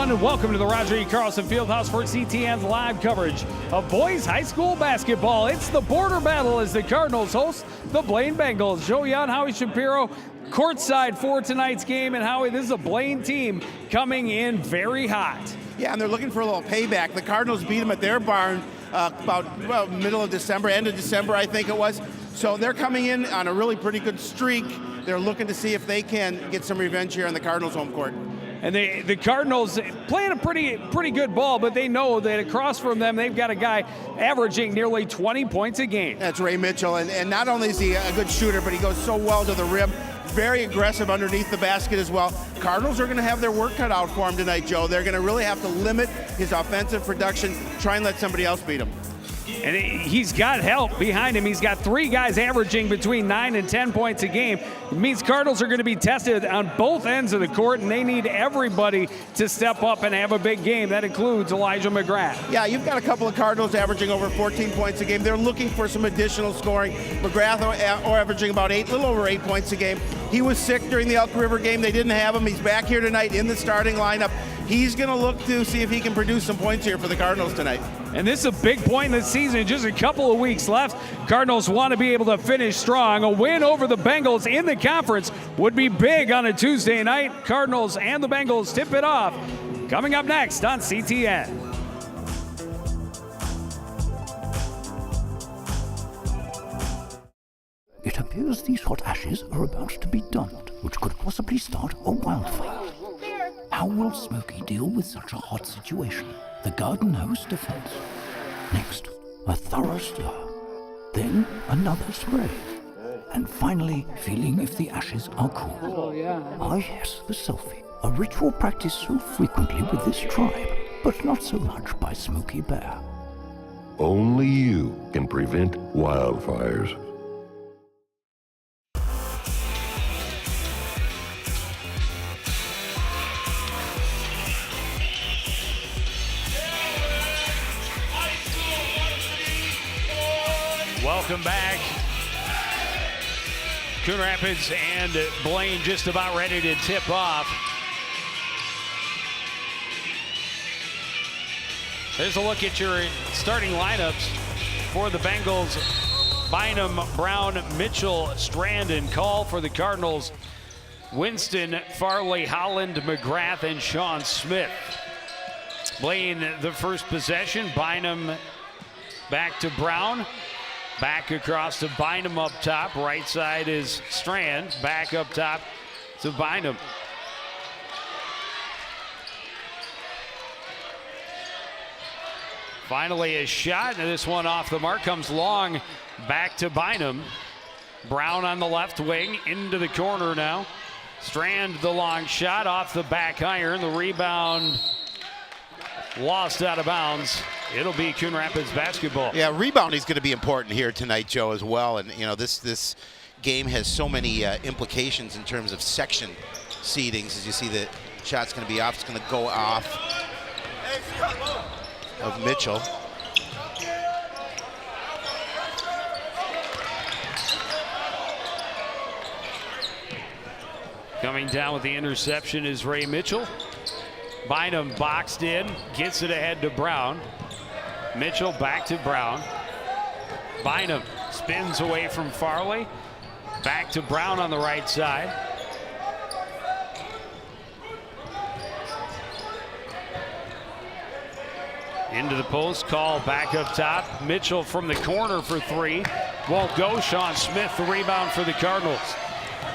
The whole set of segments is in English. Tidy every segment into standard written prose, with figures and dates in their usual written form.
everyone, and welcome to the Roger E. Carlson Fieldhouse for CTN's live coverage of boys high school basketball. It's the border battle as the Cardinals host the Blaine Bengals. Joe Young, Howie Shapiro, courtside for tonight's game. And Howie, this is a Blaine team coming in very hot. Yeah, and they're looking for a little payback. The Cardinals beat them at their barn about middle of December, end of December, I think it was. So they're coming in on a really pretty good streak. They're looking to see if they can get some revenge here on the Cardinals' home court. And the Cardinals playing a pretty good ball, but they know that across from them, they've got a guy averaging nearly 20 points a game. That's Ray Mitchell, and not only is he a good shooter, but he goes so well to the rim. Very aggressive underneath the basket as well. Cardinals are going to have their work cut out for him tonight, Joe. They're going to really have to limit his offensive production, try and let somebody else beat him. And he's got help behind him. He's got three guys averaging between 9 and 10 points a game. It means Cardinals are going to be tested on both ends of the court, and they need everybody to step up and have a big game. That includes Elijah McGrath. Yeah, you've got a couple of Cardinals averaging over 14 points a game. They're looking for some additional scoring. McGrath or averaging about a little over 8 points a game. He was sick during the Elk River game. They didn't have him. He's back here tonight in the starting lineup. He's going to look to see if he can produce some points here for the Cardinals tonight. And this is a big point in the season. Just a couple of weeks left. Cardinals want to be able to finish strong. A win over the Bengals in the conference would be big on a Tuesday night. Cardinals and the Bengals tip it off. Coming up next on CTN. It appears these hot ashes are about to be dumped, which could possibly start a wildfire. How will Smokey deal with such a hot situation? The garden hose defense. Next, a thorough stir. Then another spray. And finally, feeling if the ashes are cool. Oh, yeah. Ah yes, the selfie. A ritual practiced so frequently with this tribe, but not so much by Smokey Bear. Only you can prevent wildfires. Welcome back. Coon Rapids and Blaine just about ready to tip off. Here's a look at your starting lineups for the Bengals. Bynum, Brown, Mitchell, Strand, and Call. For the Cardinals, Winston, Farley, Holland, McGrath, and Sean Smith. Blaine, the first possession. Bynum back to Brown. Back across to Bynum up top. Right side is Strand. Back up top to Bynum. Finally a shot, and this one off the mark comes long. Back to Bynum. Brown on the left wing, into the corner now. Strand the long shot off the back iron. The rebound lost out of bounds. It'll be Coon Rapids basketball. Yeah, rebounding is going to be important here tonight, Joe, as well. And, you know, this game has so many implications in terms of section seedings. As you see, the shot's going to be off. It's going to go off of Mitchell. Coming down with the interception is Ray Mitchell. Bynum boxed in, gets it ahead to Brown. Mitchell back to Brown. Bynum spins away from Farley. Back to Brown on the right side. Into the post, Call back up top. Mitchell from the corner for three. Won't go. Sean Smith, the rebound for the Cardinals.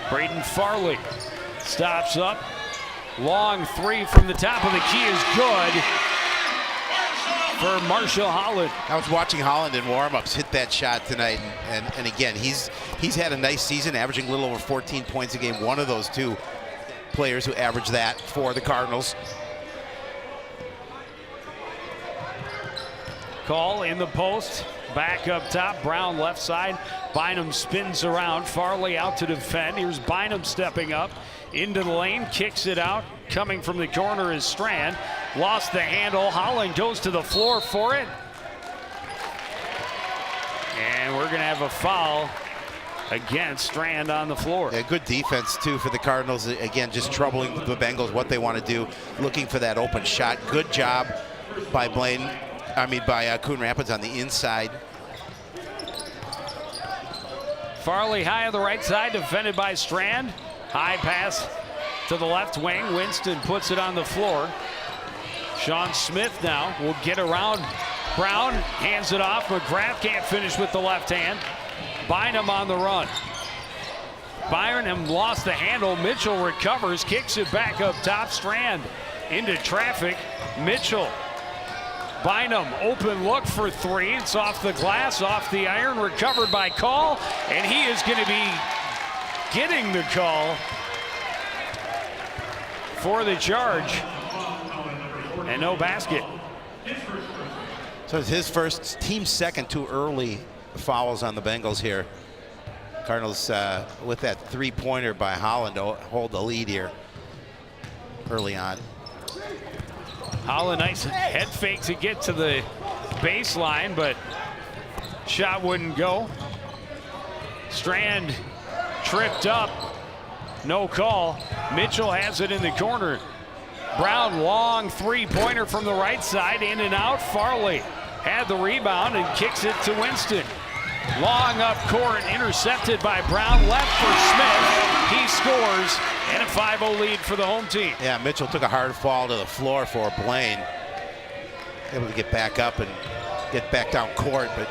Braden Farley stops up. Long three from the top of the key is good for Marshall Holland. I was watching Holland in warm-ups hit that shot tonight, and again, he's had a nice season, averaging a little over 14 points a game. One of those two players who averaged that for the Cardinals. Call in the post, back up top. Brown left side. Bynum spins around. Farley out to defend. Here's Bynum stepping up into the lane, kicks it out. Coming from the corner is Strand. Lost the handle. Holland goes to the floor for it. And we're going to have a foul against Strand on the floor. Yeah, good defense too for the Cardinals. Again, just troubling the Bengals, what they want to do, looking for that open shot. Good job by by Coon Rapids on the inside. Farley high on the right side, defended by Strand. High pass to the left wing. Winston puts it on the floor. Sean Smith now will get around Brown, hands it off. McGrath can't finish with the left hand. Bynum on the run. Bynum lost the handle. Mitchell recovers, kicks it back up top. Strand into traffic. Mitchell. Bynum, open look for three. It's off the glass, off the iron, recovered by Call, and he is going to be getting the call for the charge. And no basket. So it's his first, team second, 2 early fouls on the Bengals here. Cardinals with that three-pointer by Holland to hold the lead here early on. Holland, nice head fake to get to the baseline, but shot wouldn't go. Strand tripped up, no call. Mitchell has it in the corner. Brown, long three-pointer from the right side, in and out. Farley had the rebound and kicks it to Winston. Long up court, intercepted by Brown, left for Smith. He scores, and a 5-0 lead for the home team. Yeah, Mitchell took a hard fall to the floor for Blaine. Able to get back up and get back down court, but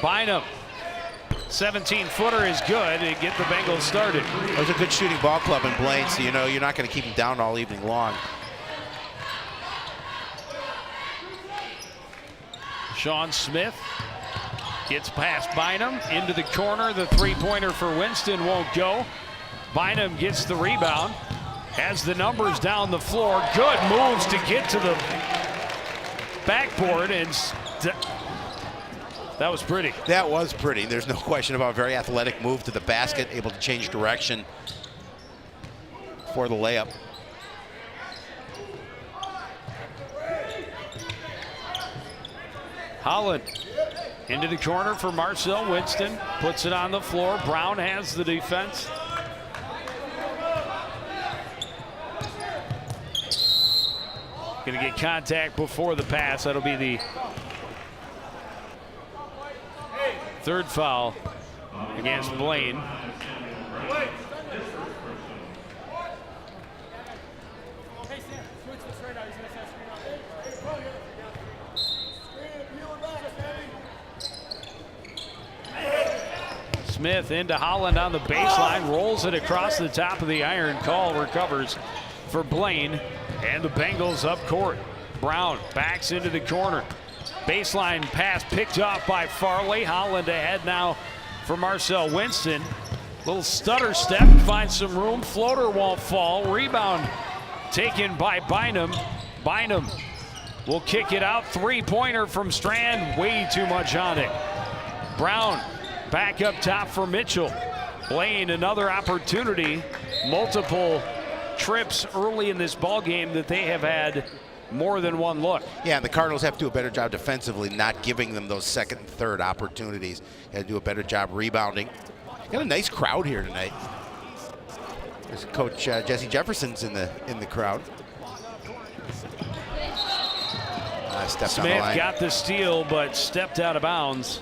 Bynum, 17-footer is good to get the Bengals started. it was a good shooting ball club in Blaine, so you know you're not going to keep him down all evening long. Sean Smith gets past Bynum into the corner. The three-pointer for Winston won't go. Bynum gets the rebound, has the numbers down the floor. Good moves to get to the backboard, and that was pretty. That was pretty. There's no question about a very athletic move to the basket, able to change direction for the layup. Holland into the corner for Marcel Winston, puts it on the floor. Brown has the defense. Gonna get contact before the pass. That'll be the third foul against Blaine. Smith into Holland on the baseline, rolls it across the top of the iron. Call recovers for Blaine, and the Bengals up court. Brown backs into the corner. Baseline pass picked off by Farley. Holland ahead now for Marcel Winston. Little stutter step, finds some room. Floater won't fall. Rebound taken by Bynum. Bynum will kick it out. Three-pointer from Strand. Way too much on it. Brown back up top for Mitchell. Blaine, another opportunity. Multiple trips early in this ball game that they have had more than one look. Yeah, and the Cardinals have to do a better job defensively, not giving them those second and third opportunities. Got to do a better job rebounding. Got a nice crowd here tonight. There's Coach Jesse Jefferson's in the crowd. Stepped on the line. Smith got the steal, but stepped out of bounds.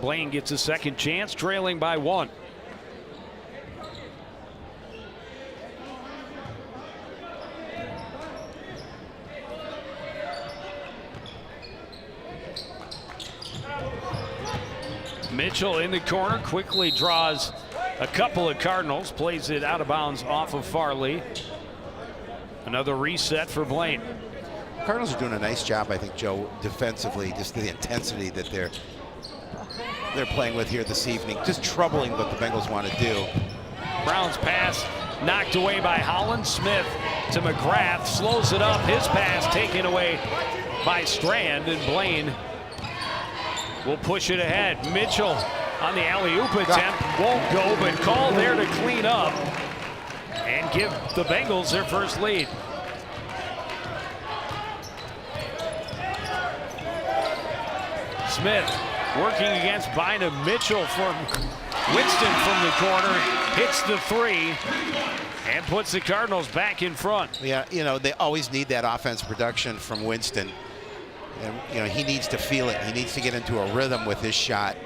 Blaine gets a second chance, trailing by 1. Mitchell in the corner, quickly draws a couple of Cardinals, plays it out of bounds off of Farley. Another reset for Blaine. Cardinals are doing a nice job, I think, Joe, defensively, just the intensity that they're playing with here this evening, just troubling what the Bengals want to do. Brown's pass knocked away by Holland. Smith to McGrath, slows it up. His pass taken away by Strand, and Blaine will push it ahead. Mitchell on the alley-oop attempt, won't go, but Call there to clean up and give the Bengals their first lead. Smith working against Bynum. Mitchell from Winston from the corner hits the three and puts the Cardinals back in front. Yeah, you know, they always need that offense production from Winston. And, you know, he needs to feel it. He needs to get into a rhythm with his shot.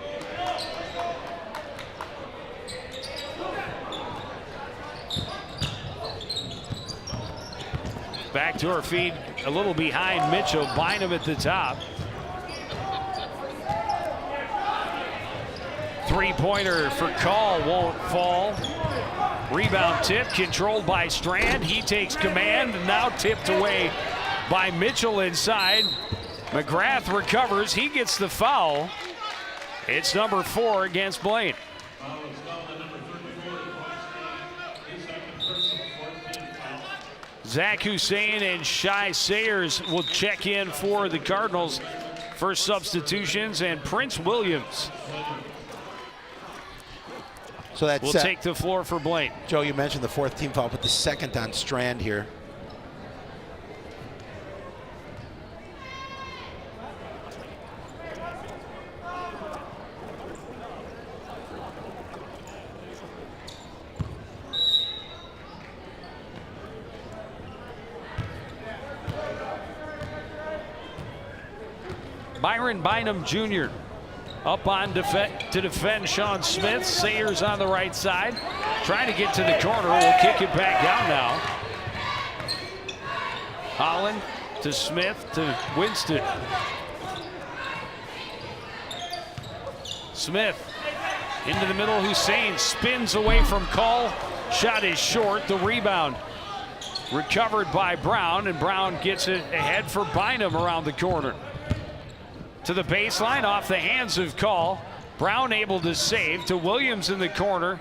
Back to her feet, a little behind Mitchell. Bynum at the top. Three-pointer for Call won't fall. Rebound tip controlled by Strand. He takes command, now tipped away by Mitchell inside. McGrath recovers. He gets the foul. It's number 4 against Blaine. Zach Hussein and Shai Sayers will check in for the Cardinals for substitutions, and Prince Williams So that's will take the floor for Blaine. Joe, you mentioned the 4th team foul, but the 2nd on Strand here. Byron Bynum Jr. up on to defend Sean Smith. Sayers on the right side, trying to get to the corner. Will kick it back down now. Holland to Smith to Winston. Smith into the middle. Hussein spins away from Call. Shot is short. The rebound recovered by Brown, and Brown gets it ahead for Bynum around the corner. To the baseline, off the hands of Call. Brown able to save to Williams in the corner.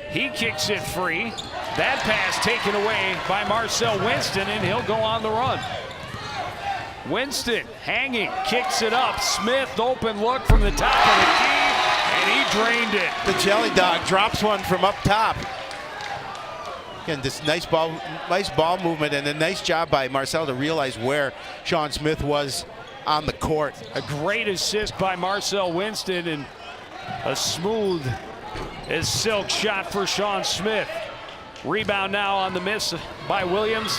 He kicks it free. That pass taken away by Marcel Winston, and he'll go on the run. Winston hanging, kicks it up. Smith, open look from the top of the key, and he drained it. The Jelly Dog drops one from up top. Again, this nice ball movement, and a nice job by Marcel to realize where Sean Smith was on the court. A great assist by Marcel Winston, and a smooth as silk shot for Sean Smith. Rebound now on the miss by Williams.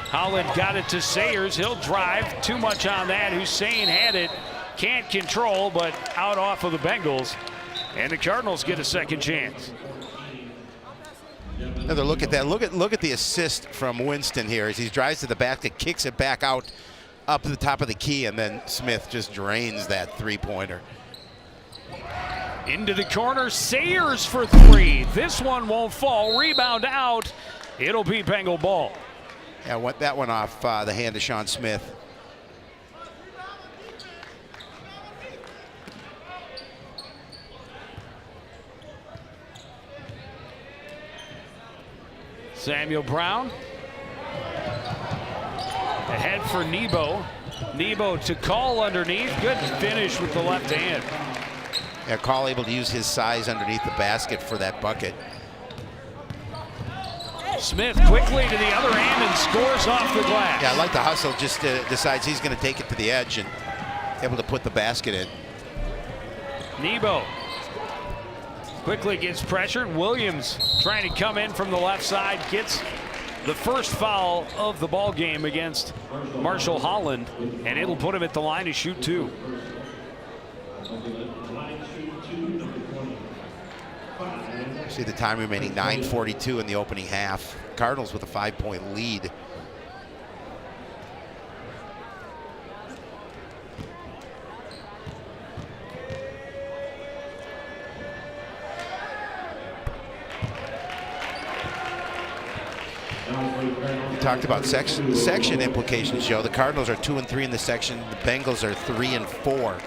Holland got it to Sayers. He'll drive. Too much on that. Hussein had it. Can't control, but out off of the Bengals. And the Cardinals get a second chance. Another look at that. Look at the assist from Winston here as he drives to the basket, kicks it back out up to the top of the key, and then Smith just drains that three-pointer. Into the corner, Sayers for three. This one won't fall. Rebound out. It'll be Bengal ball. Yeah, that one off the hand of Sean Smith. Samuel Brown. Ahead for Nebo. Nebo to Call underneath. Good finish with the left hand. Yeah, Call able to use his size underneath the basket for that bucket. Smith quickly to the other end and scores off the glass. Yeah, I like the hustle. Just decides he's going to take it to the edge and able to put the basket in. Nebo quickly gets pressured. Williams trying to come in from the left side, gets the first foul of the ball game against Marshall Holland, and it'll put him at the line to shoot two. See the time remaining, 9:42 in the opening half. Cardinals with a 5-point lead. We talked about section implications, Joe. The Cardinals are 2-3 in the section. The Bengals are 3-4.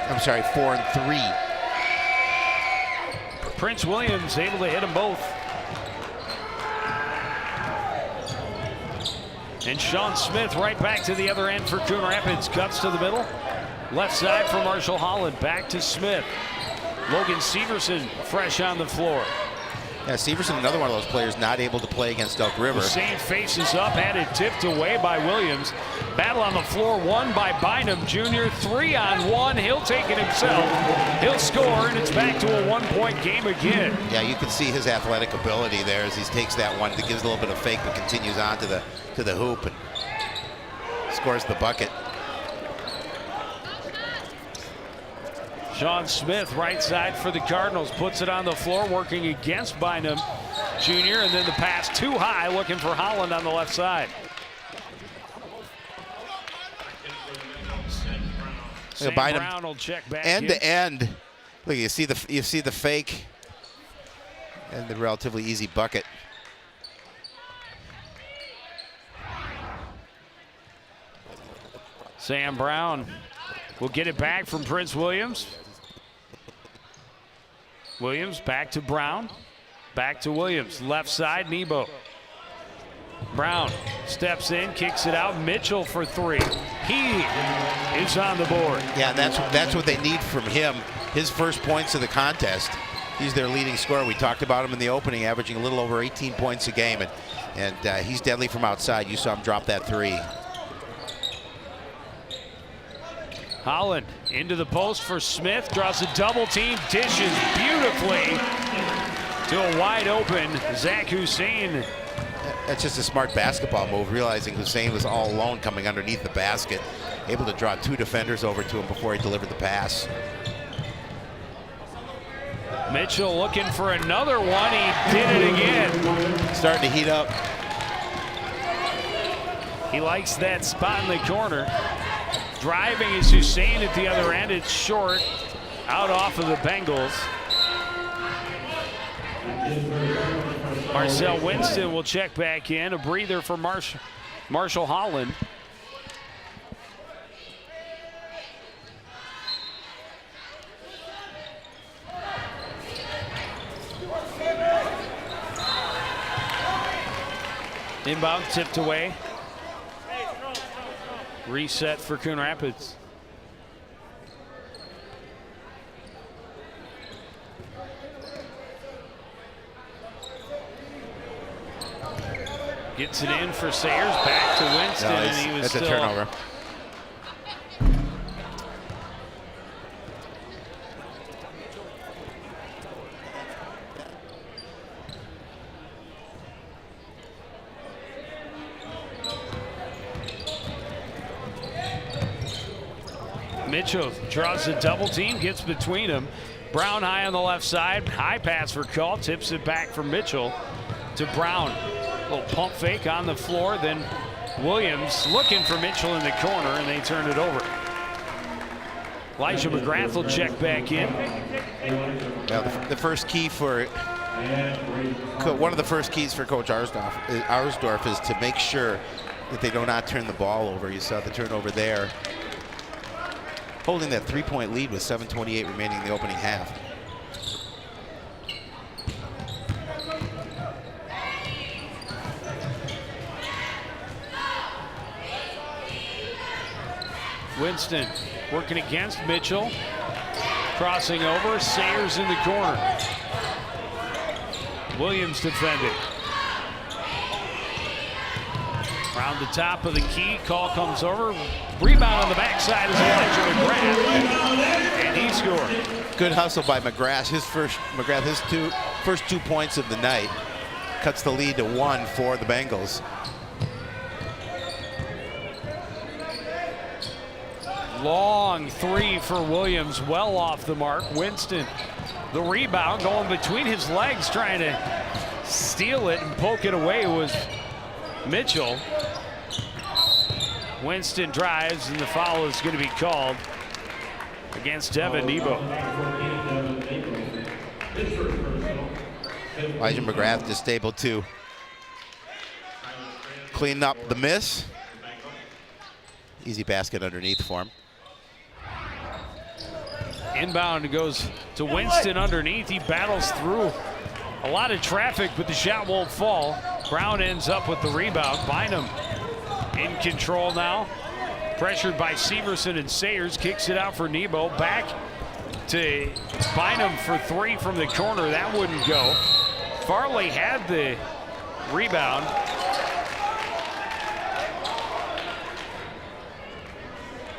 I'm sorry, 4-3. Prince Williams able to hit them both. And Sean Smith right back to the other end for Coon Rapids. Cuts to the middle. Left side for Marshall Holland. Back to Smith. Logan Severson fresh on the floor. Yeah, Severson, another one of those players not able to play against Elk River. Hussein faces up, had it tipped away by Williams. Battle on the floor, won by Bynum Jr. 3-on-1. He'll take it himself. He'll score, and it's back to a one-point game again. Yeah, you can see his athletic ability there as he takes that one. That gives a little bit of fake, but continues on to the hoop and scores the bucket. Sean Smith, right side for the Cardinals, puts it on the floor, working against Bynum Jr., and then the pass too high, looking for Holland on the left side. Sam Bynum, Brown will check back end in. to end. Look, you see the fake and the relatively easy bucket. Sam Brown will get it back from Prince Williams. Williams back to Brown. Back to Williams. Left side, Nebo. Brown steps in, kicks it out. Mitchell for three. He is on the board. Yeah, that's what they need from him. His first points of the contest. He's their leading scorer. We talked about him in the opening, averaging a little over 18 points a game, and he's deadly from outside. You saw him drop that three. Holland into the post for Smith, draws a double team, dishes beautifully to a wide open Zach Hussein. That's just a smart basketball move, realizing Hussein was all alone coming underneath the basket, able to draw two defenders over to him before he delivered the pass. Mitchell looking for another one. He did it again. Starting to heat up. He likes that spot in the corner. Driving is Hussein at the other end. It's short, out off of the Bengals. Marcel Winston will check back in. A breather for Marshall Holland. Inbound tipped away. Reset for Coon Rapids. Gets it in for Sayers, back to Winston, and he was that's still a turnover. Mitchell draws a double team, gets between them. Brown high on the left side, high pass for Call, tips it back from Mitchell to Brown. Little pump fake on the floor, then Williams looking for Mitchell in the corner, and they turn it over. Elijah McGrath will check back in. Now the first key for one of the first keys for Coach Arsdorf is to make sure that they do not turn the ball over. You saw the turnover there. Holding that three-point lead with 7:28 remaining in the opening half. Winston working against Mitchell. Crossing over, Sayers in the corner. Williams defending. Around the top of the key, Call comes over. Rebound on the backside is Elijah McGrath, and he scored. Good hustle by McGrath. His first 2 points of the night cuts the lead to 1 for the Bengals. Long three for Williams, well off the mark. Winston, the rebound going between his legs, trying to steal it and poke it away was Mitchell. Winston drives, and the foul is going to be called against Devin Nebo. Elijah McGrath just able to clean up the miss. Easy basket underneath for him. Inbound goes to Winston underneath. He battles through a lot of traffic, but the shot won't fall. Brown ends up with the rebound. Bynum in control now. Pressured by Severson and Sayers. Kicks it out for Nebo. Back to Bynum for three from the corner. That wouldn't go. Farley had the rebound.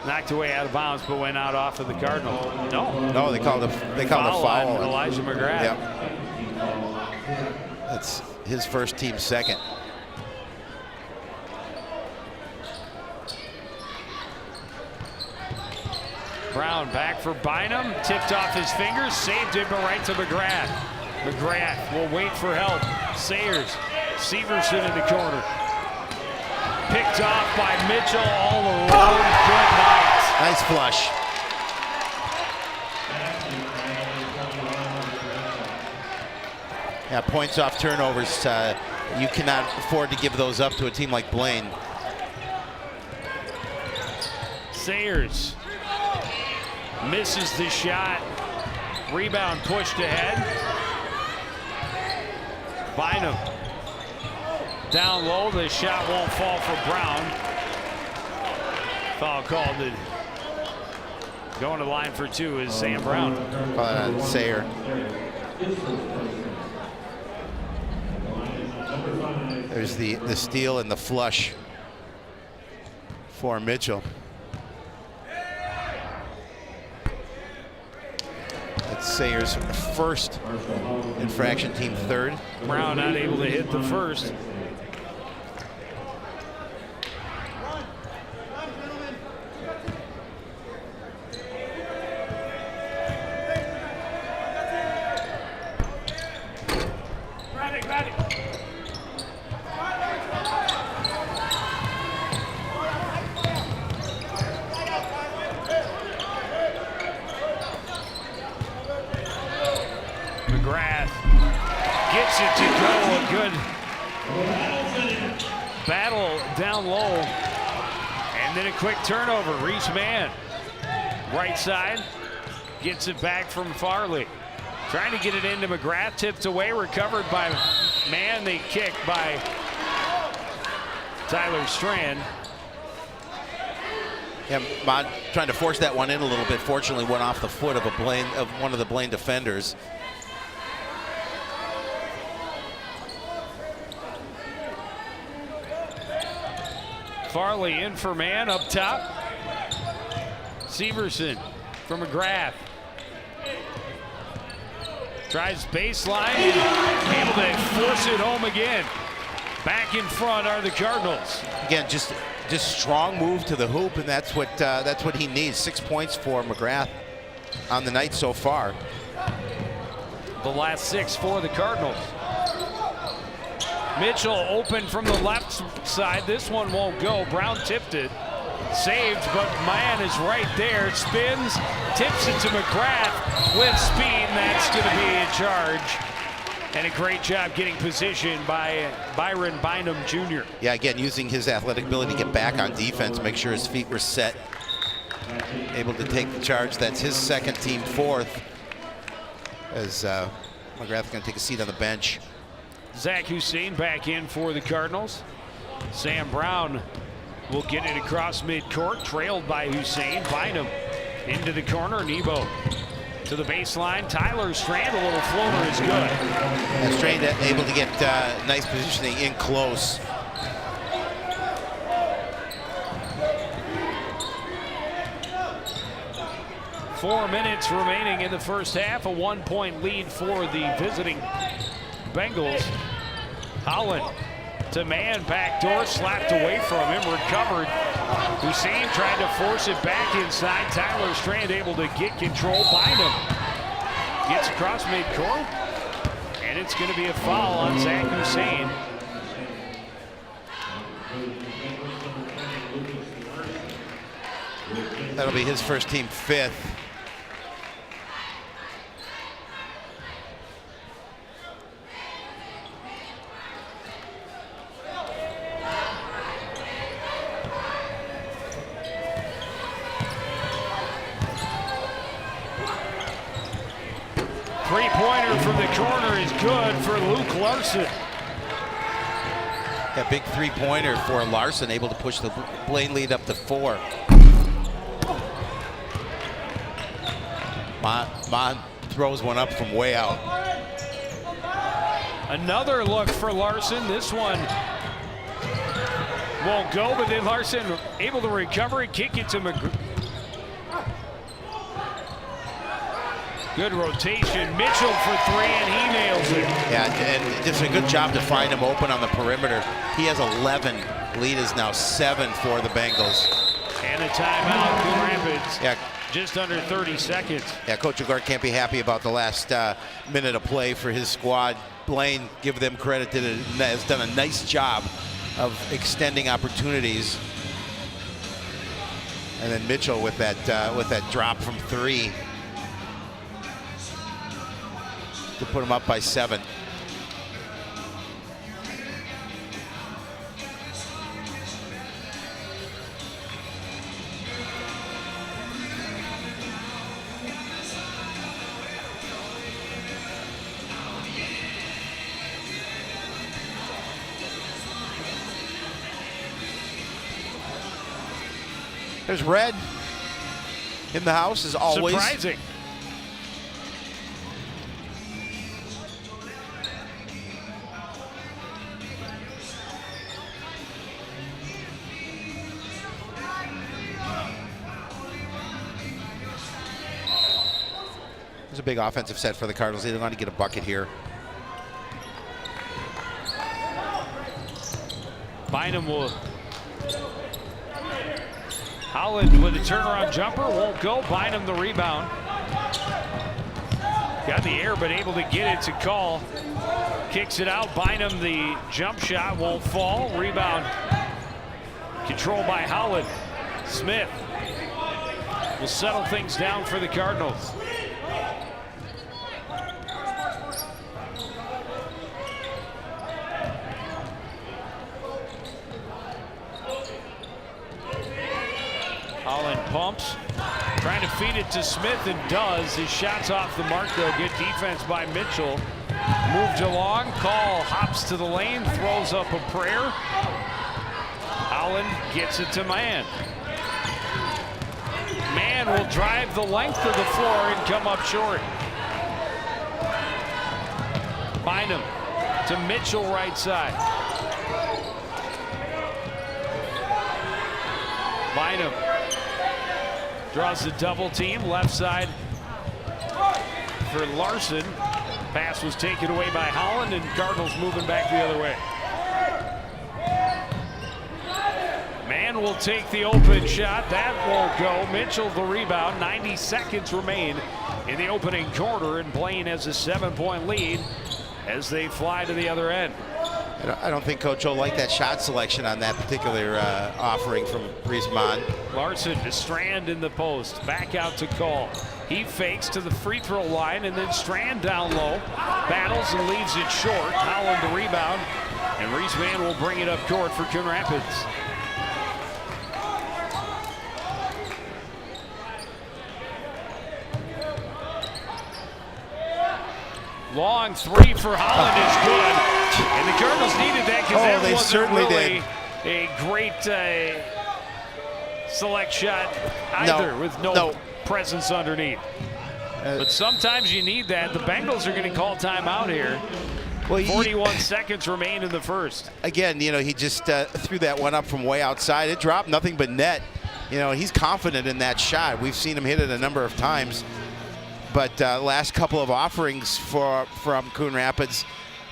Knocked away out of bounds, but went out off of the Cardinal. No, they called a foul on Elijah McGrath. Yep. That's his first, team second. Brown back for Bynum, tipped off his fingers, saved it, but right to McGrath. McGrath will wait for help. Sayers, Severson in the corner. Picked off by Mitchell all alone. Good night. Nice flush. Yeah, points off turnovers. You cannot afford to give those up to a team like Blaine. Sayers misses the shot. Rebound pushed ahead. Bynum down low. The shot won't fall for Brown. Foul called. Going to the line for two is Sam Brown. Sayer. There's the steal and the flush for Mitchell. That's Sayer's first infraction, team third. Brown not able to hit the first. McGrath gets it to go. A good battle down low. And then a quick turnover. Reese Mann, right side, gets it back from Farley. Trying to get it into McGrath, tipped away, recovered by Mann. The kick by Tyler Strand. Yeah, Mod trying to force that one in a little bit. Fortunately, went off the foot of one of the Blaine defenders. Farley in for Mann up top. Severson for McGrath. Tries baseline, able to force it home again. Back in front are the Cardinals. Again, just strong move to the hoop, and that's what he needs. 6 points for McGrath on the night so far. The last 6 for the Cardinals. Mitchell open from the left side. This one won't go. Brown tipped it. Saved, but Mann is right there. Spins, tips it to McGrath with speed. That's going to be a charge. And a great job getting position by Byron Bynum Jr. Yeah, again, using his athletic ability to get back on defense, make sure his feet were set. Able to take the charge. That's his second, team fourth. As McGrath's going to take a seat on the bench. Zach Hussein back in for the Cardinals. Sam Brown will get it across midcourt, trailed by Hussein. Bynum into the corner. Nebo to the baseline. Tyler Strand, a little floater is good. And Strand able to get nice positioning in close. Four minutes remaining in the first half. A 1-point lead for the visiting Bengals. Holland to Mann, backdoor, slapped away from him, recovered. Hussein tried to force it back inside. Tyler Strand able to get control. Bynum gets across midcourt, and it's going to be a foul on Zach Hussein. That'll be his first, team fifth. Three-pointer from the corner is good for Luke Larson. That big three-pointer for Larson, able to push the Blaine lead up to 4. Mon throws one up from way out. Another look for Larson. This one won't go, but then Larson able to recover it, kick it to McGrath. Good rotation. Mitchell for three, and he nails it. Yeah, and just a good job to find him open on the perimeter. He has 11. Lead is now 7 for the Bengals. And a timeout, Coon Rapids. Yeah. Just under 30 seconds. Yeah, Coach Agard can't be happy about the last minute of play for his squad. Blaine, give them credit, has done a nice job of extending opportunities. And then Mitchell with that drop from 3 to put him up by 7. There's Red in the house as always. Surprising. It's a big offensive set for the Cardinals. They want to get a bucket here. Bynum will. Holland with a turnaround jumper, won't go. Bynum the rebound. Got the air, but able to get it to Call. Kicks it out. Bynum the jump shot won't fall. Rebound controlled by Holland. Smith will settle things down for the Cardinals. Holland pumps, trying to feed it to Smith, and does. His shot's off the mark, though. Good defense by Mitchell. Moved along. Call hops to the lane, throws up a prayer. Holland gets it to Mann. Mann will drive the length of the floor and come up short. Bynum to Mitchell, right side. Bynum draws the double team, left side for Larson. Pass was taken away by Holland, and Cardinals moving back the other way. Mann will take the open shot. That won't go. Mitchell the rebound. 90 seconds remain in the opening quarter, and Blaine has a 7-point lead as they fly to the other end. I don't think Coach O liked that shot selection on that particular offering from Griezmann. Larson to Strand in the post. Back out to Call. He fakes to the free throw line, and then Strand down low. Battles and leaves it short. Holland the rebound. And Griezmann will bring it up court for Coon Rapids. Long three for Holland is good. And the Cardinals needed that because that wasn't really a great select shot either, with no presence underneath. But sometimes you need that. The Bengals are going to call timeout here. Well, 41 seconds remain in the first. Again, you know, he just threw that one up from way outside. It dropped nothing but net. You know, he's confident in that shot. We've seen him hit it a number of times. But last couple of offerings from Coon Rapids,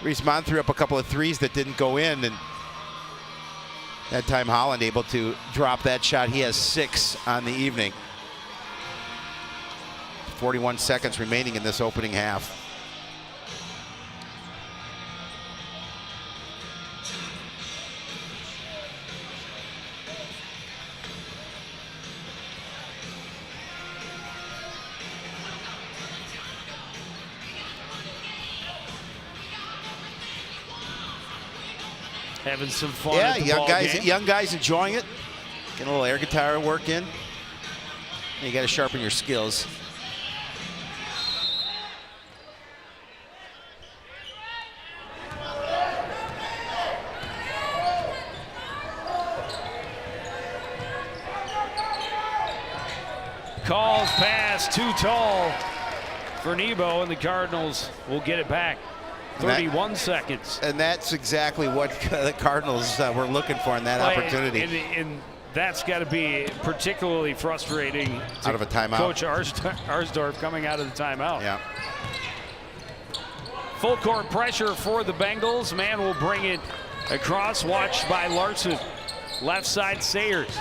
Griezmann threw up a couple of threes that didn't go in, and that time Holland able to drop that shot. He has 6 on the evening. 41 seconds remaining in this opening half. Having some fun. Yeah, at the young guys enjoying it. Getting a little air guitar work in. You got to sharpen your skills. Calls pass too tall for Nebo, and the Cardinals will get it back. 31 seconds. And that's exactly what the Cardinals were looking for in that opportunity. And that's got to be particularly frustrating. Out of a timeout. Coach Arsdorf coming out of the timeout. Yeah. Full court pressure for the Bengals. Man will bring it across, watched by Larson. Left side Sayers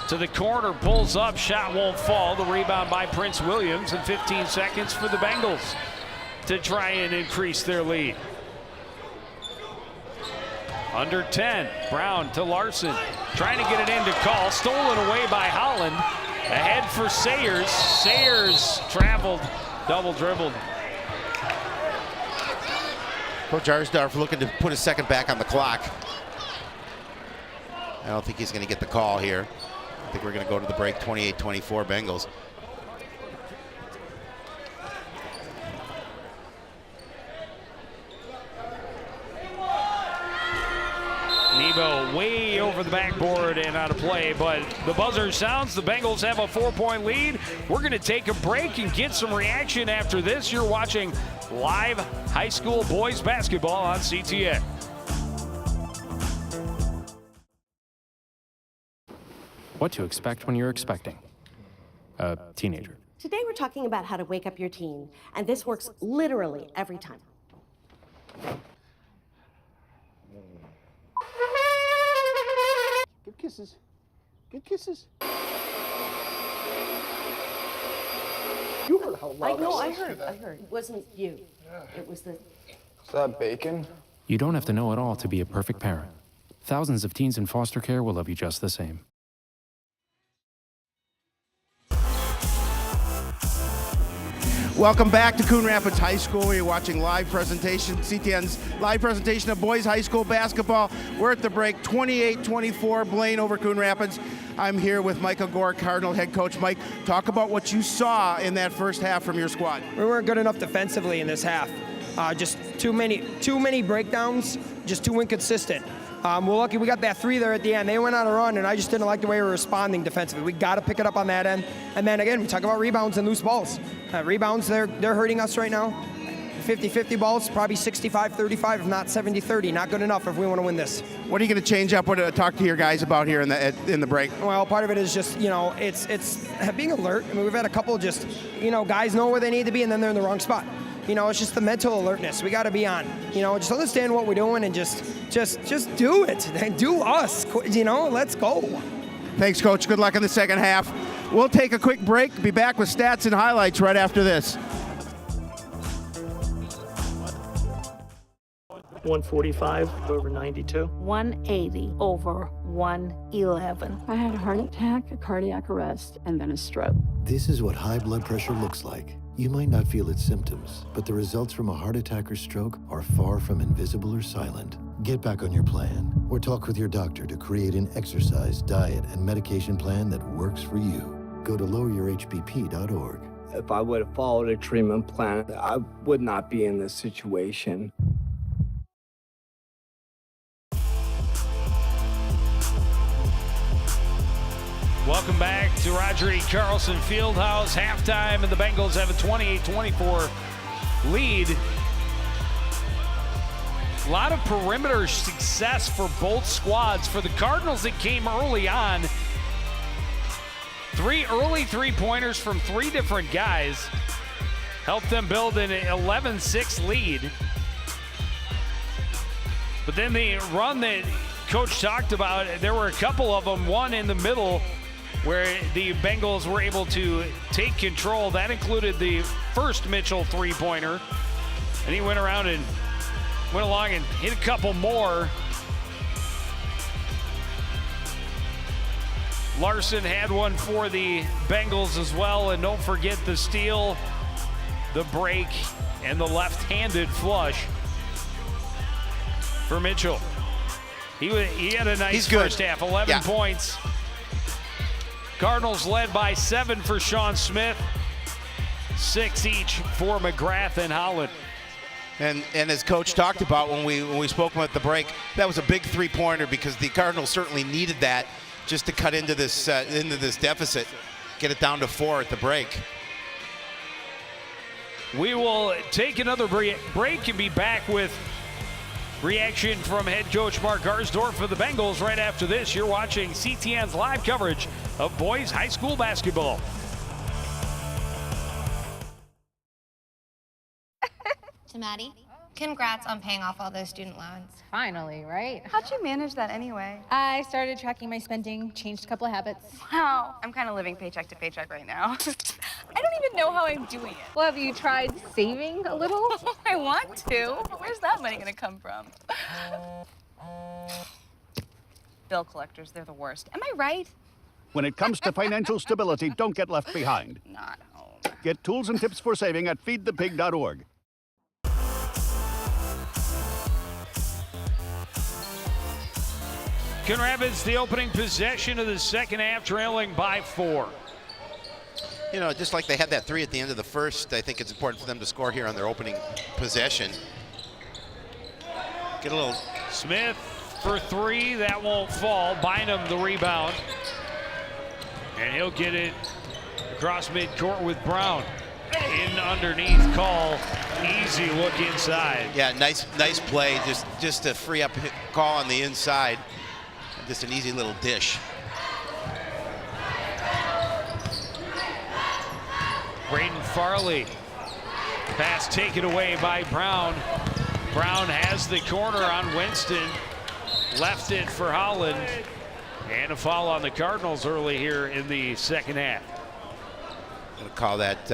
to the corner, pulls up, shot won't fall. The rebound by Prince Williams, and 15 seconds for the Bengals to try and increase their lead. Under 10, Brown to Larson, trying to get it into call, stolen away by Holland. Ahead for Sayers. Sayers traveled, double dribbled. Coach Arsdorf looking to put a second back on the clock. I don't think he's going to get the call here. I think we're going to go to the break, 28-24 Bengals. Nebo way over the backboard and out of play, but the buzzer sounds. The Bengals have a 4-point lead. We're going to take a break and get some reaction after this. You're watching live high school boys basketball on CTN. What to expect when you're expecting a teenager. Today we're talking about how to wake up your teen, and this works literally every time. Good kisses. Good kisses. You heard how loud I heard. It wasn't you. It was the... Is that bacon? You don't have to know it all to be a perfect parent. Thousands of teens in foster care will love you just the same. Welcome back to Coon Rapids High School. We're watching live presentation, CTN's live presentation of boys high school basketball. We're at the break, 28-24, Blaine over Coon Rapids. I'm here with Michael Gore, Cardinal head coach. Mike, talk about what you saw in that first half from your squad. We weren't good enough defensively in this half. Just too many breakdowns, just too inconsistent. We're lucky we got that three there at the end. They went on a run, and I just didn't like the way we were responding defensively. We got to pick it up on that end. And then, again, we talk about rebounds and loose balls. Rebounds, they're hurting us right now. 50-50 balls, probably 65-35, if not 70-30. Not good enough if we want to win this. What are you going to change up? What to talk to your guys about here in the break? Well, part of it is just, it's being alert. I mean, we've had a couple just, guys know where they need to be, and then they're in the wrong spot. It's just the mental alertness. We got to be on. Just understand what we're doing and just do it. Do us. Let's go. Thanks, Coach. Good luck in the second half. We'll take a quick break. Be back with stats and highlights right after this. 145 over 92. 180 over 111. I had a heart attack, a cardiac arrest, and then a stroke. This is what high blood pressure looks like. You might not feel its symptoms, but the results from a heart attack or stroke are far from invisible or silent. Get back on your plan, or talk with your doctor to create an exercise, diet, and medication plan that works for you. Go to loweryourhbp.org. If I would have followed a treatment plan, I would not be in this situation. Welcome back to Roger E. Carlson Fieldhouse. Halftime, and the Bengals have a 28-24 lead. A lot of perimeter success for both squads. For the Cardinals, it came early on. 3 early three-pointers from 3 different guys helped them build an 11-6 lead. But then the run that Coach talked about, there were a couple of them, one in the middle, where the Bengals were able to take control. That included the first Mitchell three-pointer. And he went around and went along and hit a couple more. Larson had one for the Bengals as well. And don't forget the steal, the break, and the left-handed flush for Mitchell. He had a nice first half, 11 points. Cardinals led by 7 for Sean Smith, 6 each for McGrath and Holland. And as Coach talked about when we spoke about the break, that was a big three-pointer because the Cardinals certainly needed that just to cut into this deficit, get it down to 4 at the break. We will take another break and be back with reaction from head coach Mark Garsdorf of the Bengals right after this. You're watching CTN's live coverage of boys high school basketball. To Maddie, congrats on paying off all those student loans. Finally, right? How'd you manage that anyway? I started tracking my spending, changed a couple of habits. Wow, I'm kind of living paycheck to paycheck right now. I don't even know how I'm doing it. Well, have you tried saving a little? I want to. Where's that money gonna come from? Bill collectors, they're the worst. Am I right? When it comes to financial stability, don't get left behind. Not home. Get tools and tips for saving at feedthepig.org. Coon Rapids, the opening possession of the second half, trailing by 4. You know, just like they had that 3 at the end of the first, I think it's important for them to score here on their opening possession. Get a little. Smith for 3, that won't fall. Bynum the rebound. And he'll get it across midcourt with Brown. In underneath, call, easy look inside. Yeah, nice play, just to free up call on the inside. Just an easy little dish. Braden Farley. Pass taken away by Brown. Brown has the corner on Winston. Left it for Holland. And a foul on the Cardinals early here in the second half. Gonna call that.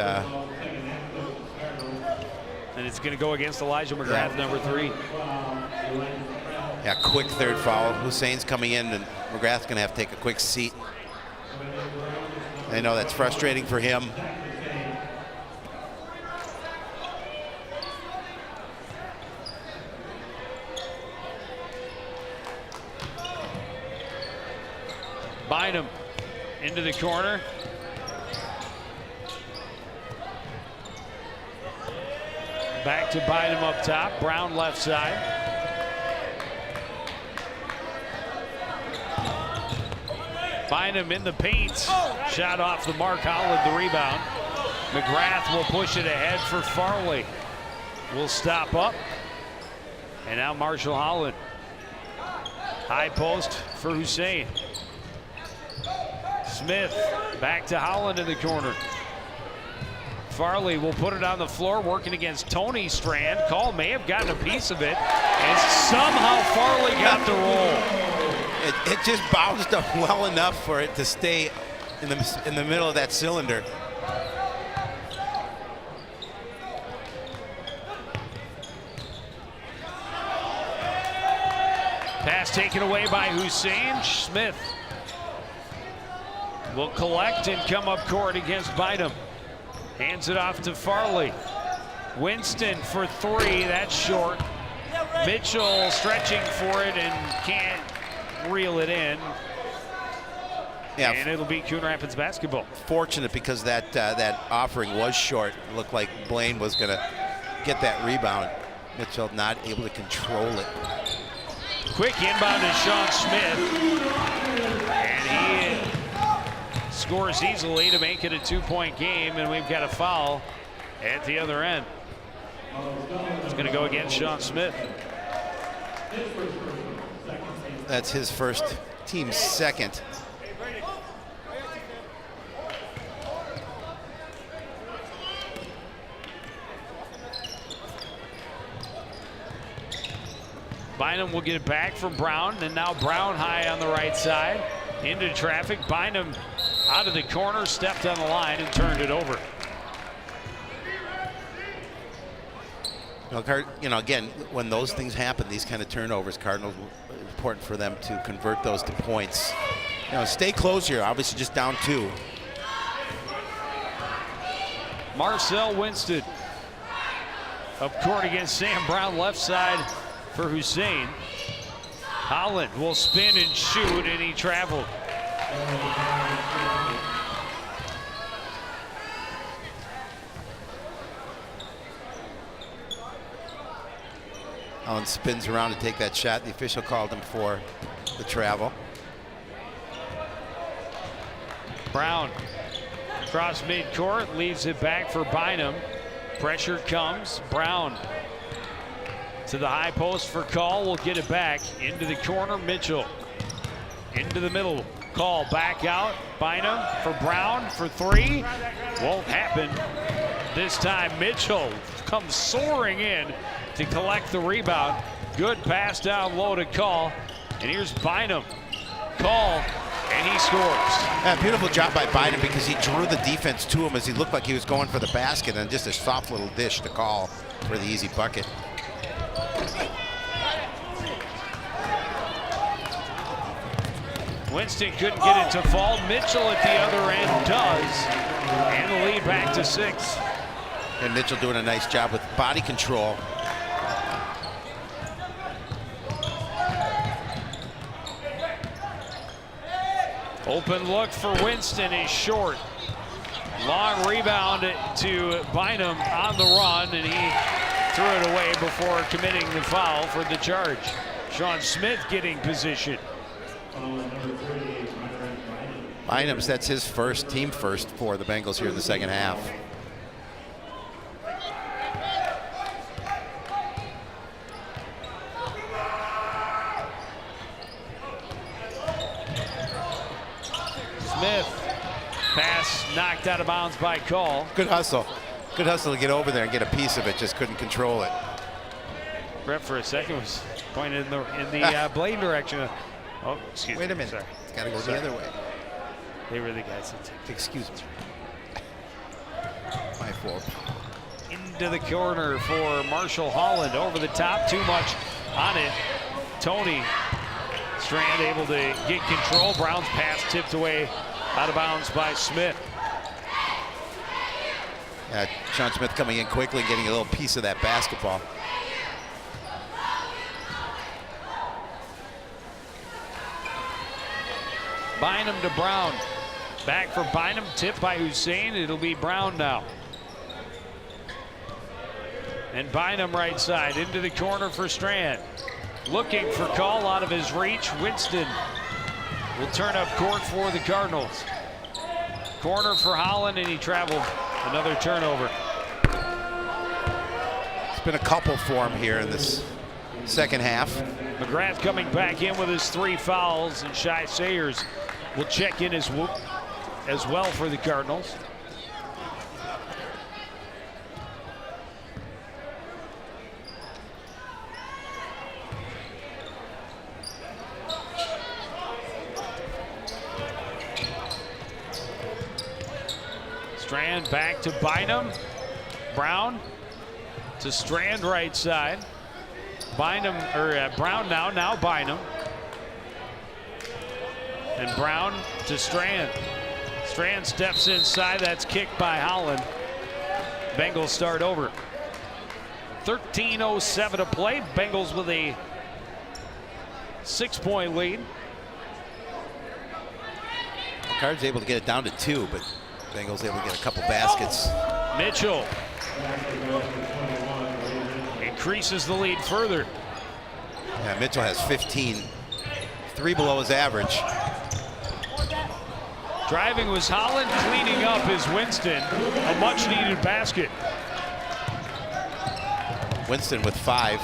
And it's going to go against Elijah McGrath, number 3. Yeah, quick third foul. Hussein's coming in, and McGrath's going to have to take a quick seat. I know that's frustrating for him. Bynum into the corner. Back to Bynum up top. Brown left side. Bynum in the paint. Shot off the mark. Holland the rebound. McGrath will push it ahead for Farley. Will stop up. And now Marshall Holland. High post for Hussein. Smith back to Holland in the corner. Farley will put it on the floor, working against Tony Strand. Call may have gotten a piece of it, and somehow Farley got the roll. It just bounced up well enough for it to stay in the middle of that cylinder. Pass taken away by Hussein. Smith will collect and come up court against Bynum. Hands it off to Farley. Winston for 3, that's short. Mitchell stretching for it and can't reel it in. Yeah, and it'll be Coon Rapids basketball. Fortunate because that offering was short. It looked like Blaine was going to get that rebound. Mitchell not able to control it. Quick inbound to Sean Smith. And he scores easily to make it a 2-point game, and we've got a foul at the other end. It's going to go against Sean Smith. That's his first, team's second. Bynum will get it back from Brown, and now Brown high on the right side. Into traffic. Bynum out of the corner, stepped on the line and turned it over. You know, again, when those things happen, these kind of turnovers, Cardinals, it's important for them to convert those to points. You know, stay close here, obviously just down 2. Marcel Winston up court against Sam Brown, left side for Hussein. Holland will spin and shoot, and he traveled. Holland spins around to take that shot. The official called him for the travel. Brown across midcourt, leaves it back for Bynum. Pressure comes. Brown to the high post for Call. Will get it back into the corner. Mitchell into the middle. Call back out. Bynum for Brown for three. Won't happen this time. Mitchell comes soaring in to collect the rebound. Good pass down low to Call. And here's Bynum. Call, and he scores. Yeah, beautiful job by Bynum because he drew the defense to him as he looked like he was going for the basket, and just a soft little dish to Call for the easy bucket. Winston couldn't get it to fall. Mitchell at the other end does. And the lead back to 6. And Mitchell doing a nice job with body control. Open look for Winston is short. Long rebound to Bynum on the run, and he threw it away before committing the foul for the charge. Sean Smith getting position. Bynum, that's his first, team first for the Bengals here in the second half. Smith, pass knocked out of bounds by Call. Good hustle. Good hustle to get over there and get a piece of it, just couldn't control it. Ref for a second was pointed in the Blaine direction. Oh, excuse me. Wait a minute. Sorry. It's got to go the other way. They were the guys that took. Excuse me. My fault. Into the corner for Marshall Holland. Over the top, too much on it. Tony Strand able to get control. Brown's pass tipped away out of bounds by Smith. Yeah, Sean Smith coming in quickly and getting a little piece of that basketball. Bynum to Brown. Back for Bynum, tipped by Hussein. It'll be Brown now. And Bynum right side into the corner for Strand. Looking for Call out of his reach. Winston will turn up court for the Cardinals. Corner for Holland, and he traveled. Another turnover. It's been a couple for him here in this second half. McGrath coming back in with his 3 fouls, and Shai Sayers will check in as well for the Cardinals. Strand back to Bynum. Brown to Strand right side. Bynum, or Brown now Bynum. And Brown to Strand. Strand steps inside, that's kicked by Holland. Bengals start over. 13:07 to play. Bengals with a 6-point lead. Cards able to get it down to 2, but Bengals able to get a couple baskets. Mitchell increases the lead further. Yeah, Mitchell has 15, 3 below his average. Driving was Holland, cleaning up is Winston. A much needed basket. Winston with 5.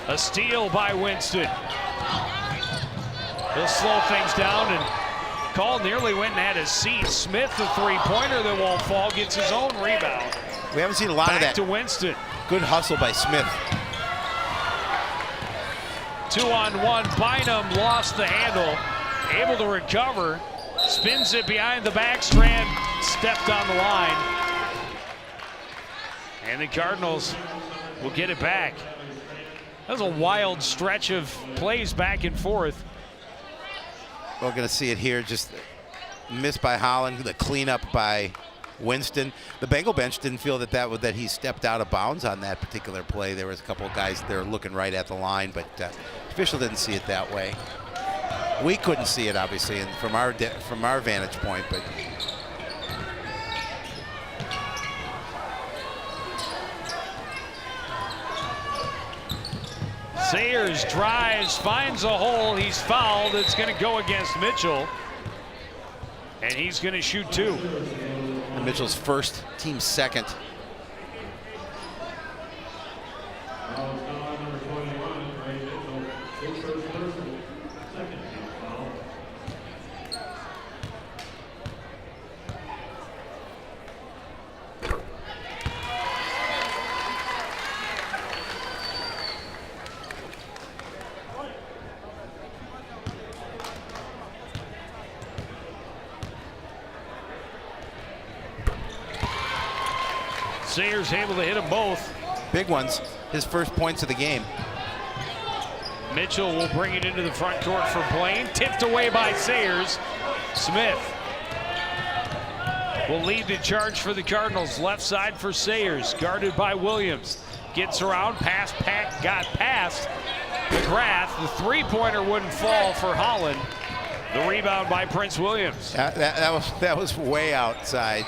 A steal by Winston. He'll slow things down, and Call nearly went and had his seat. Smith, the 3-pointer that won't fall, gets his own rebound. We haven't seen a lot of that. Back to Winston. Good hustle by Smith. 2-on-1, Bynum lost the handle, able to recover, spins it behind the back. Strand stepped on the line, and the Cardinals will get it back. That was a wild stretch of plays back and forth. We're going to see it here, just missed by Holland, the cleanup by Winston. The Bengal bench didn't feel that he stepped out of bounds on that particular play. There was a couple of guys there looking right at the line, but official didn't see it that way. We couldn't see it, obviously, and from our vantage point, but Sayers drives, finds a hole, he's fouled. It's going to go against Mitchell, and he's going to shoot 2. Mitchell's first, team second. Sayers able to hit them both. Big ones. His first points of the game. Mitchell will bring it into the front court for Blaine. Tipped away by Sayers. Smith will lead the charge for the Cardinals. Left side for Sayers, guarded by Williams. Gets around, pass, got past McGrath. The three-pointer wouldn't fall for Holland. The rebound by Prince Williams. That was way outside.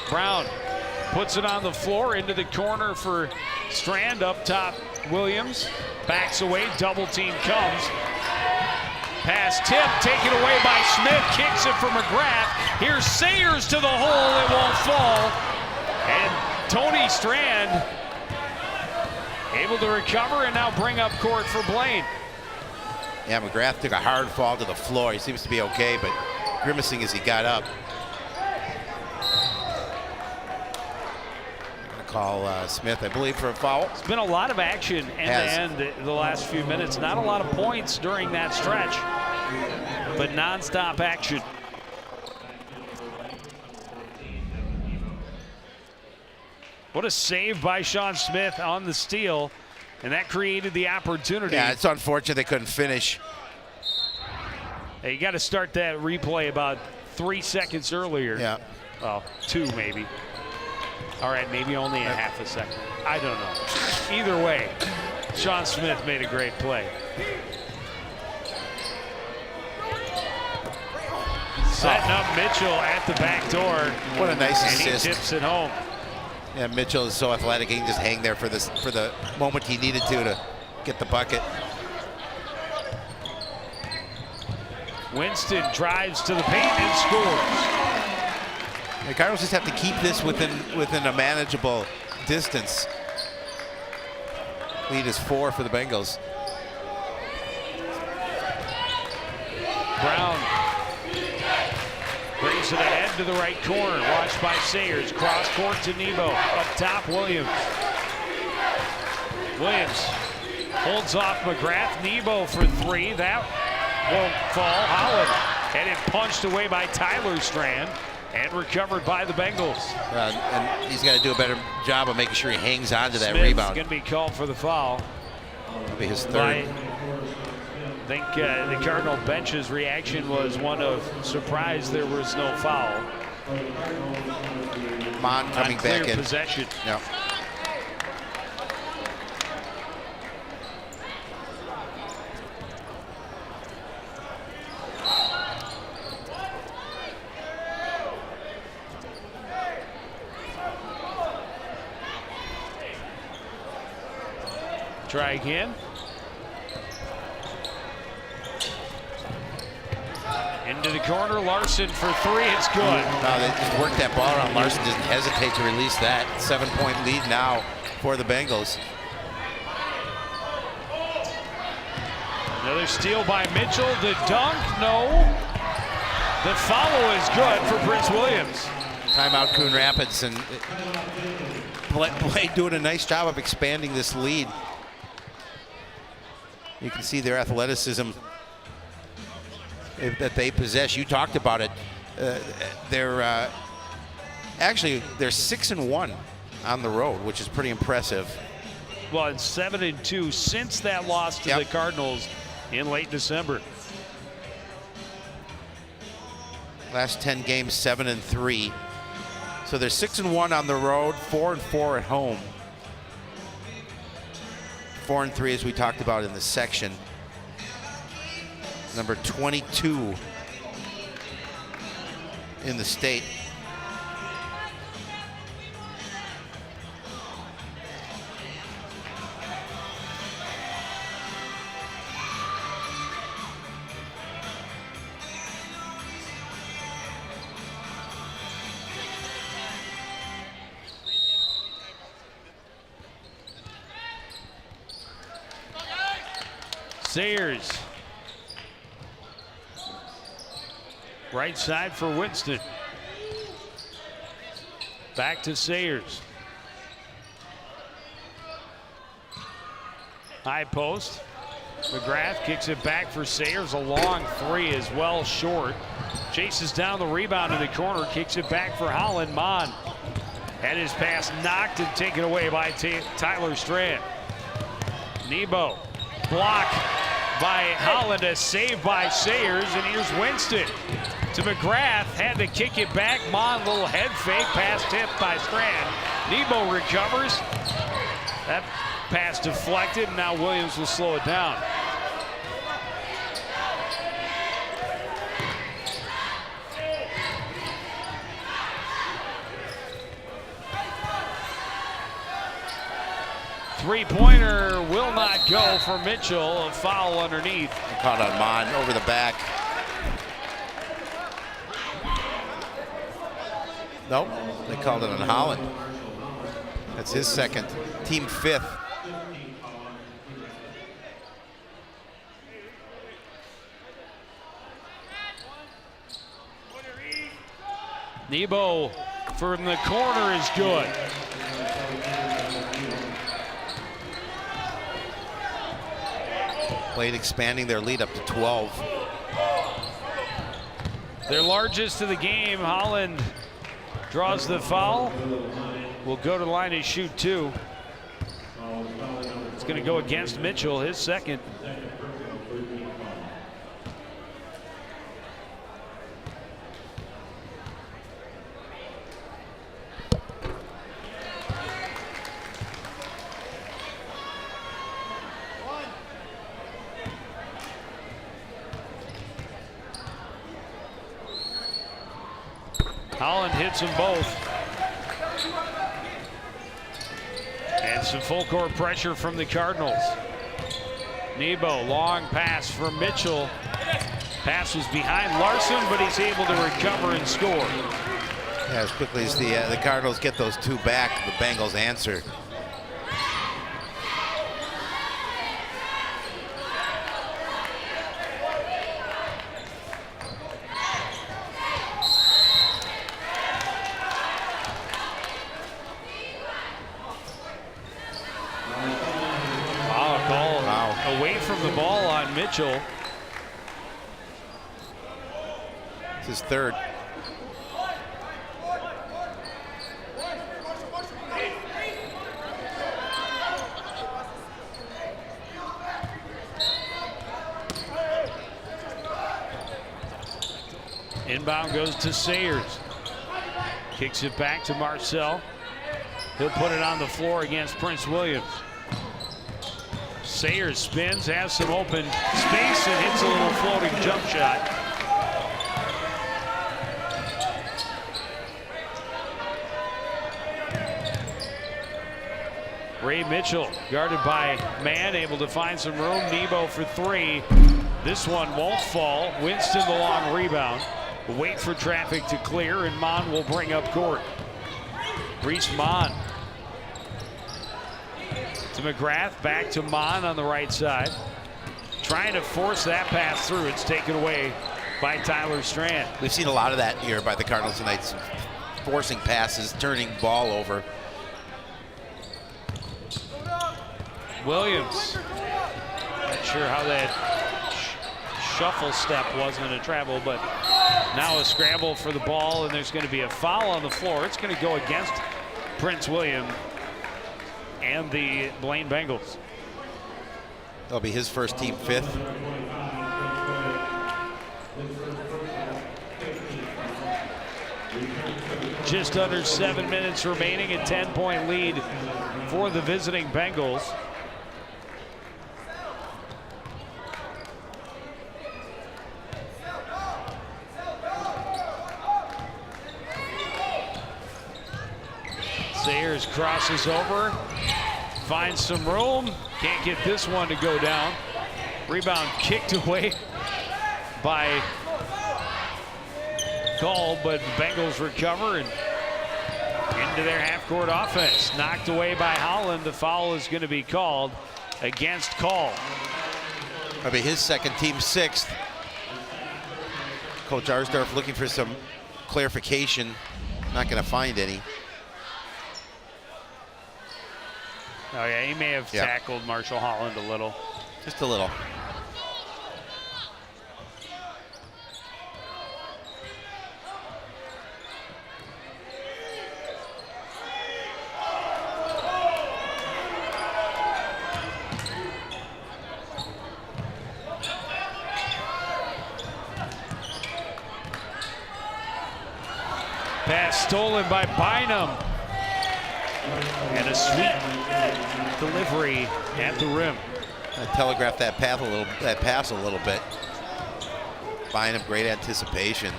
Brown puts it on the floor into the corner for Strand. Up top, Williams backs away, double team comes. Pass tip, taken away by Smith, kicks it for McGrath. Here's Sayers to the hole, it won't fall. And Tony Strand able to recover and now bring up court for Blaine. Yeah, McGrath took a hard fall to the floor. He seems to be okay, but grimacing as he got up. Call Smith, I believe, for a foul. It's been a lot of action end to end the last few minutes. Not a lot of points during that stretch, but nonstop action. What a save by Sean Smith on the steal, and that created the opportunity. Yeah, it's unfortunate they couldn't finish. Hey, you got to start that replay about 3 seconds earlier. Yeah. Well, 2 maybe. All right, maybe only a half a second. I don't know. Either way, Sean Smith made a great play. Setting up Mitchell at the back door. What a nice assist. And he tips it home. Yeah, Mitchell is so athletic. He can just hang there for the moment he needed to get the bucket. Winston drives to the paint and scores. The Cardinals just have to keep this within a manageable distance. Lead is 4 for the Bengals. Brown brings it ahead to the right corner. Watched by Sayers. Cross court to Nebo. Up top, Williams. Williams holds off McGrath. Nebo for 3. That won't fall. Holland had it punched away by Tyler Strand. And recovered by the Bengals. And he's got to do a better job of making sure he hangs on to that Smith's rebound. Going to be called for the foul. That'll be his 3rd. I think the Cardinal bench's reaction was one of surprise there was no foul. Mon coming back in. Possession. Yeah. Try again. Into the corner, Larson for 3, it's good. No, they just worked that ball around. Larson didn't hesitate to release that. 7-point lead now for the Bengals. Another steal by Mitchell, the dunk, no. The follow is good for Prince Williams. Timeout Coon Rapids, and Blaine doing a nice job of expanding this lead. You can see their athleticism that they possess. You talked about it. They're 6-1 on the road, which is pretty impressive. Well, it's 7-2 since that loss to the Cardinals in late December. Last 10 games, 7-3. So they're 6-1 on the road, 4-4 at home. 4-3, as we talked about in the section. Number 22 in the state. Sayers. Right side for Winston. Back to Sayers. High post. McGrath kicks it back for Sayers. A long three is well short. Chases down the rebound in the corner. Kicks it back for Holland. Mon had his pass knocked and taken away by Tyler Strand. Nebo. Block by Holland. A save by Sayers. And here's Winston to McGrath. Had to kick it back. Mon, little head fake. Pass tipped by Strand. Nebo recovers. That pass deflected, and now Williams will slow it down. Three-pointer will not go for Mitchell. A foul underneath. Caught on Mon over the back. Nope, they called it on Holland. That's his second, team fifth. Nebo from the corner is good. Blaine expanding their lead up to 12. Their largest of the game. Holland draws the foul. Will go to the line and shoot two. It's going to go against Mitchell, his second. Holland hits them both. And some full court pressure from the Cardinals. Nebo, long pass for Mitchell. Pass was behind Larson, but he's able to recover and score. Yeah, as quickly as the Cardinals get those two back, the Bengals answer. Away from the ball on Mitchell. It's his third. Inbound goes to Sayers. Kicks it back to Marcel. He'll put it on the floor against Prince Williams. Sayers spins, has some open space, and hits a little floating jump shot. Ray Mitchell, guarded by Mann, able to find some room. Nebo for three. This one won't fall. Winston the long rebound. Wait for traffic to clear, and Mon will bring up court. Reese Mon. To McGrath, back to Mon on the right side. Trying to force that pass through. It's taken away by Tyler Strand. We've seen a lot of that here by the Cardinals tonight. Some forcing passes, turning ball over. Williams. Not sure how that shuffle step wasn't a travel, but now a scramble for the ball, and there's going to be a foul on the floor. It's going to go against Prince William and the Blaine Bengals. That'll be his first, team fifth. Just under 7 minutes remaining, a 10-point lead for the visiting Bengals. Sayers crosses over, finds some room, can't get this one to go down. Rebound kicked away by Cole, but the Bengals recover and into their half-court offense. Knocked away by Holland. The foul is going to be called against Cole. I mean, his second, team 6th. Coach Arsdorf looking for some clarification. Not going to find any. Oh yeah, he may have tackled Marshall Holland a little. Just a little. Pass stolen by Bynum. And a sweet delivery at the rim. I telegraphed that pass a little bit. Bynum, great anticipation.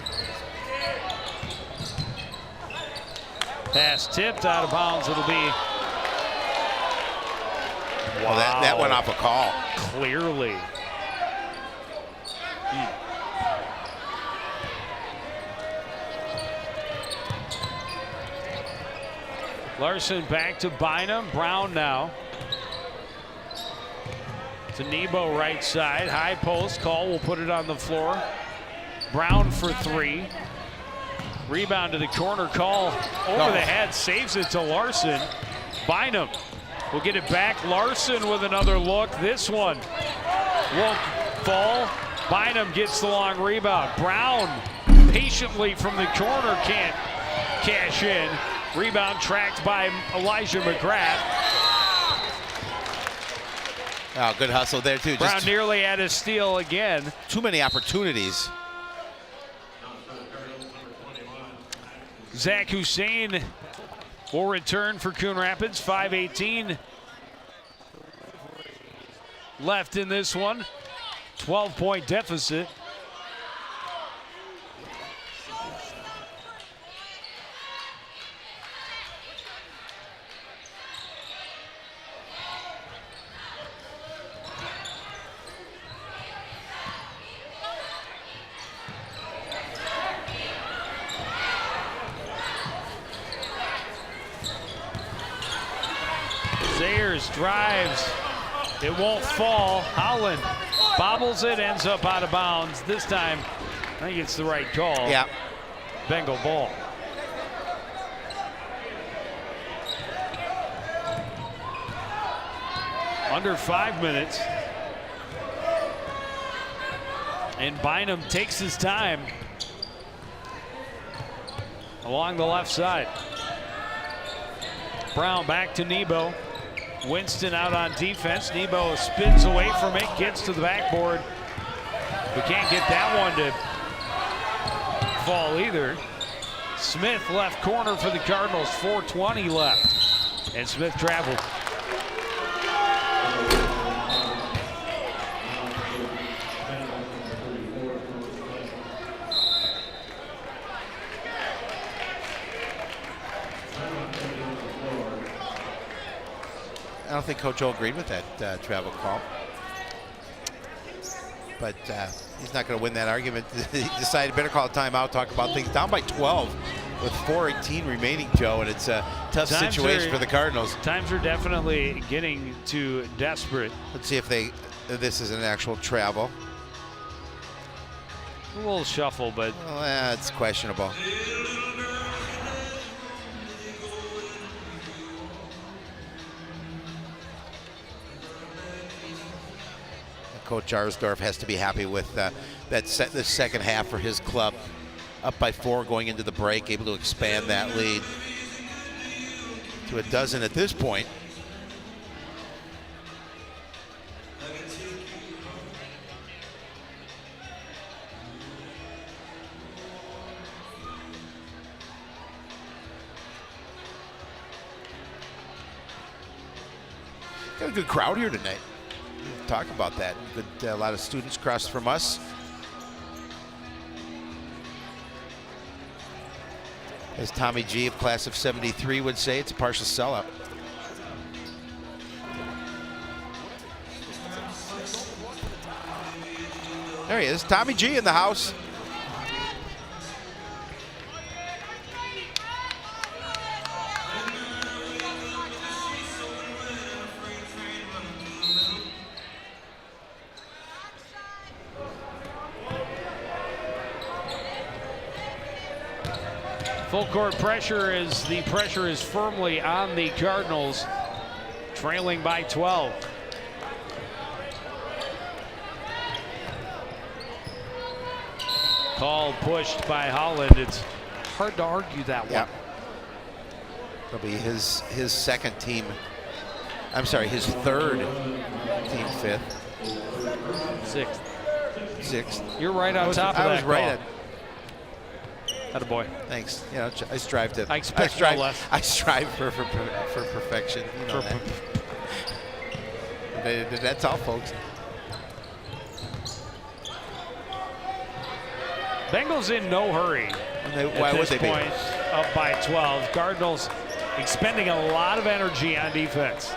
Pass tipped out of bounds. It'll be. Wow, that went off a call. Clearly. Larson back to Bynum. Brown now. To Nebo right side. High post. Call will put it on the floor. Brown for 3. Rebound to the corner. Call over the head. Saves it to Larson. Bynum will get it back. Larson with another look. This one won't fall. Bynum gets the long rebound. Brown patiently from the corner can't cash in. Rebound tracked by Elijah McGrath. Oh, good hustle there, too. Brown Just nearly had a steal again. too many opportunities. Zach Hussein will return for Coon Rapids. 5:18 left in this one. 12-point deficit. Sayers drives. It won't fall. Holland bobbles it, ends up out of bounds. This time, I think it's the right call. Yeah. Bengal ball. Under 5 minutes. And Bynum takes his time along the left side. Brown back to Nebo. Winston out on defense. Nebo spins away from it, gets to the backboard. We can't get that one to fall either. Smith left corner for the Cardinals. 4:20 left. And Smith traveled. I don't think Coach O agreed with that travel call. But he's not going to win that argument. He decided better call a timeout, talk about things. Down by 12 with 4:18 remaining, Joe, and it's a tough situation for the Cardinals. Times are definitely getting too desperate. Let's see if this is an actual travel. A little shuffle, but well, it's questionable. Coach Arsdorf has to be happy with the second half for his club. Up by 4 going into the break, able to expand that lead to a dozen at this point. Got a good crowd here tonight. Talk about that. Good, a lot of students across from us. As Tommy G of class of 73 would say, it's a partial sellout. There he is, Tommy G in the house. Full court pressure as the pressure is firmly on the Cardinals, trailing by 12. Call pushed by Holland. It's hard to argue that one. Yeah. It'll be his second team. I'm sorry, his third team fifth. Sixth. You're right on top of that. I was right. Attaboy. Thanks. You know, I strive to. I expect no less. I strive for perfection. You know that. That's all, folks. Bengals in no hurry. Why would they be? Point, up by 12. Cardinals expending a lot of energy on defense.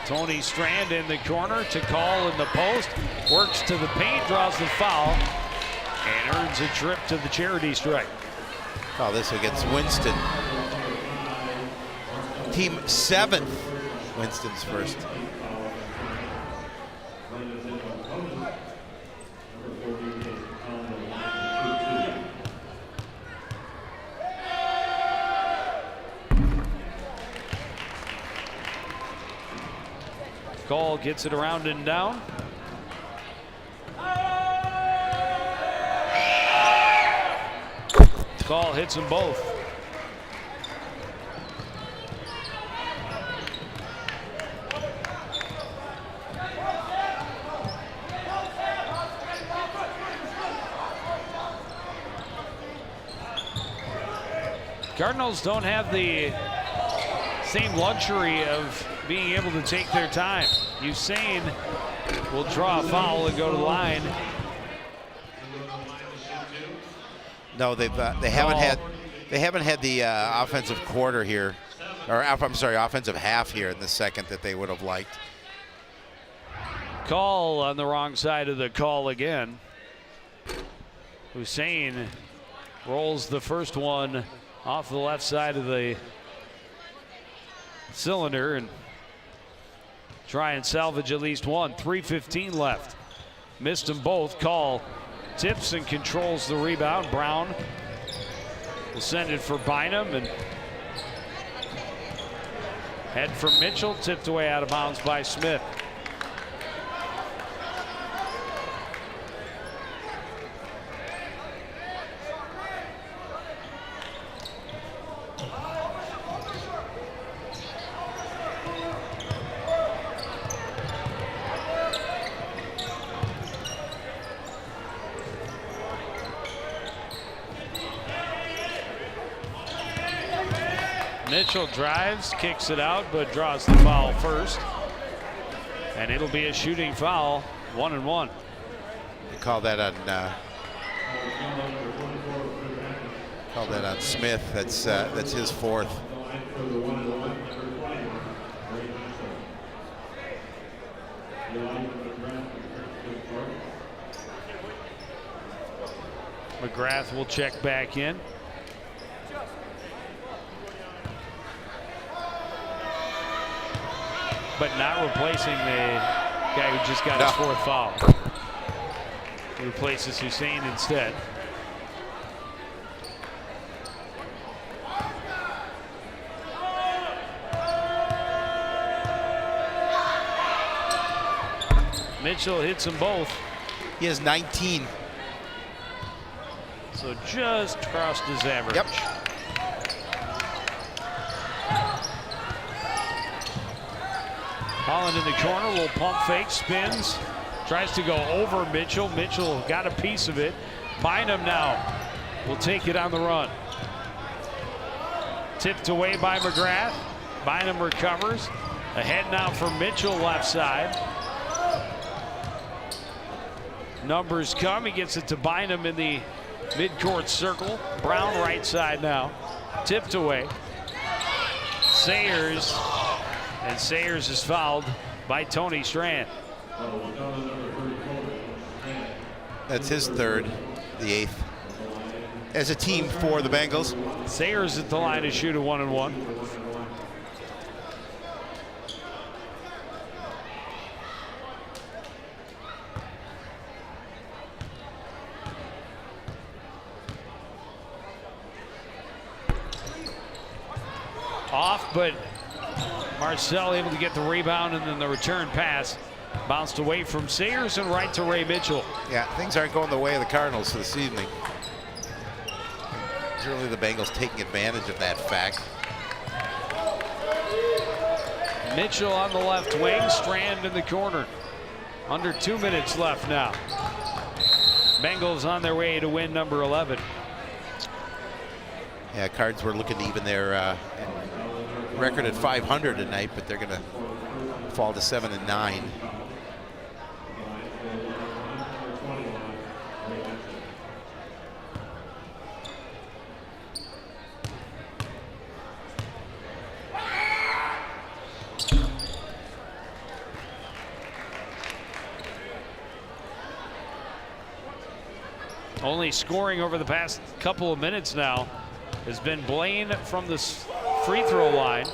Tony Strand in the corner to call in the post. Works to the paint, draws the foul, and earns a trip to the charity strike. Oh, this against Winston. Team 7th. Winston's first. Call gets it around and down. Call hits them both. Cardinals don't have the same luxury of being able to take their time. Usain will draw a foul and go to the line. No, they haven't had the offensive quarter here, or I'm sorry, offensive half here in the second that they would have liked. Call on the wrong side of the call again. Hussein rolls the first one off the left side of the cylinder and try and salvage at least one. 3:15 left. Missed them both. Call tips and controls the rebound. Brown will send it for Bynum and head for Mitchell. Tipped away out of bounds by Smith. Mitchell drives, kicks it out, but draws the foul first. And it'll be a shooting foul, 1 and 1. They call that on Smith. That's his fourth. McGrath will check back in. But not replacing the guy who just got his fourth foul. He replaces Hussein instead. Mitchell hits them both. He has 19. So just crossed his average. Yep. Holland in the corner, little pump fake, spins, tries to go over Mitchell. Mitchell got a piece of it. Bynum now will take it on the run. Tipped away by McGrath. Bynum recovers. Ahead now for Mitchell, left side. Numbers come. He gets it to Bynum in the midcourt circle. Brown right side now. Tipped away. Sayers. And Sayers is fouled by Tony Strand. That's his third, the eighth. As a team for the Bengals. Sayers at the line to shoot a 1 and 1. Off, but Marcel able to get the rebound, and then the return pass bounced away from Sayers and right to Ray Mitchell. Yeah, things aren't going the way of the Cardinals this evening. Certainly the Bengals taking advantage of that fact. Mitchell on the left wing, Strand in the corner. Under 2 minutes left now. Bengals on their way to win number 11. Yeah, Cards were looking to even their record at 500 tonight, but they're going to fall to 7-9. Only scoring over the past couple of minutes now has been Blaine from the free throw line.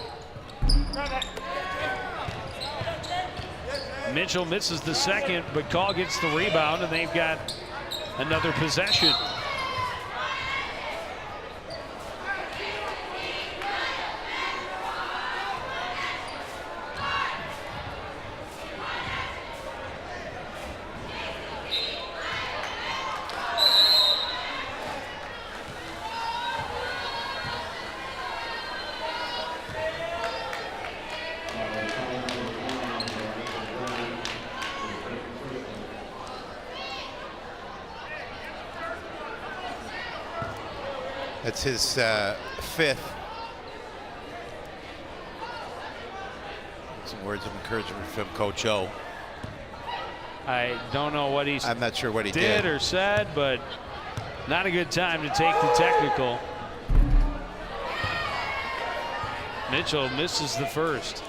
Mitchell misses the second, but Call gets the rebound, and they've got another possession. That's his fifth. Some words of encouragement from Coach O. I don't know what I'm not sure what he did or said, but not a good time to take the technical. Mitchell misses the first.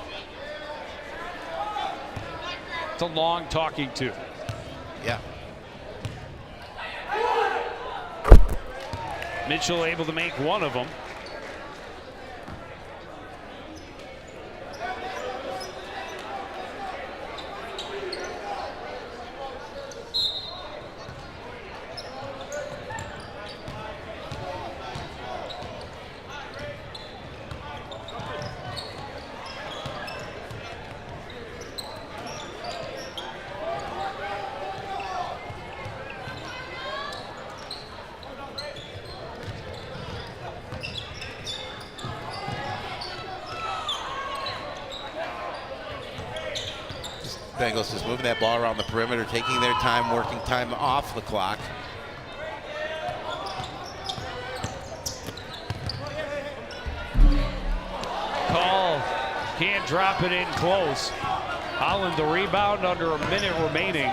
It's a long talking to. Yeah. Mitchell able to make one of them. Bengals just moving that ball around the perimeter, taking their time, working time off the clock. Call can't drop it in close. Holland the rebound under a minute remaining.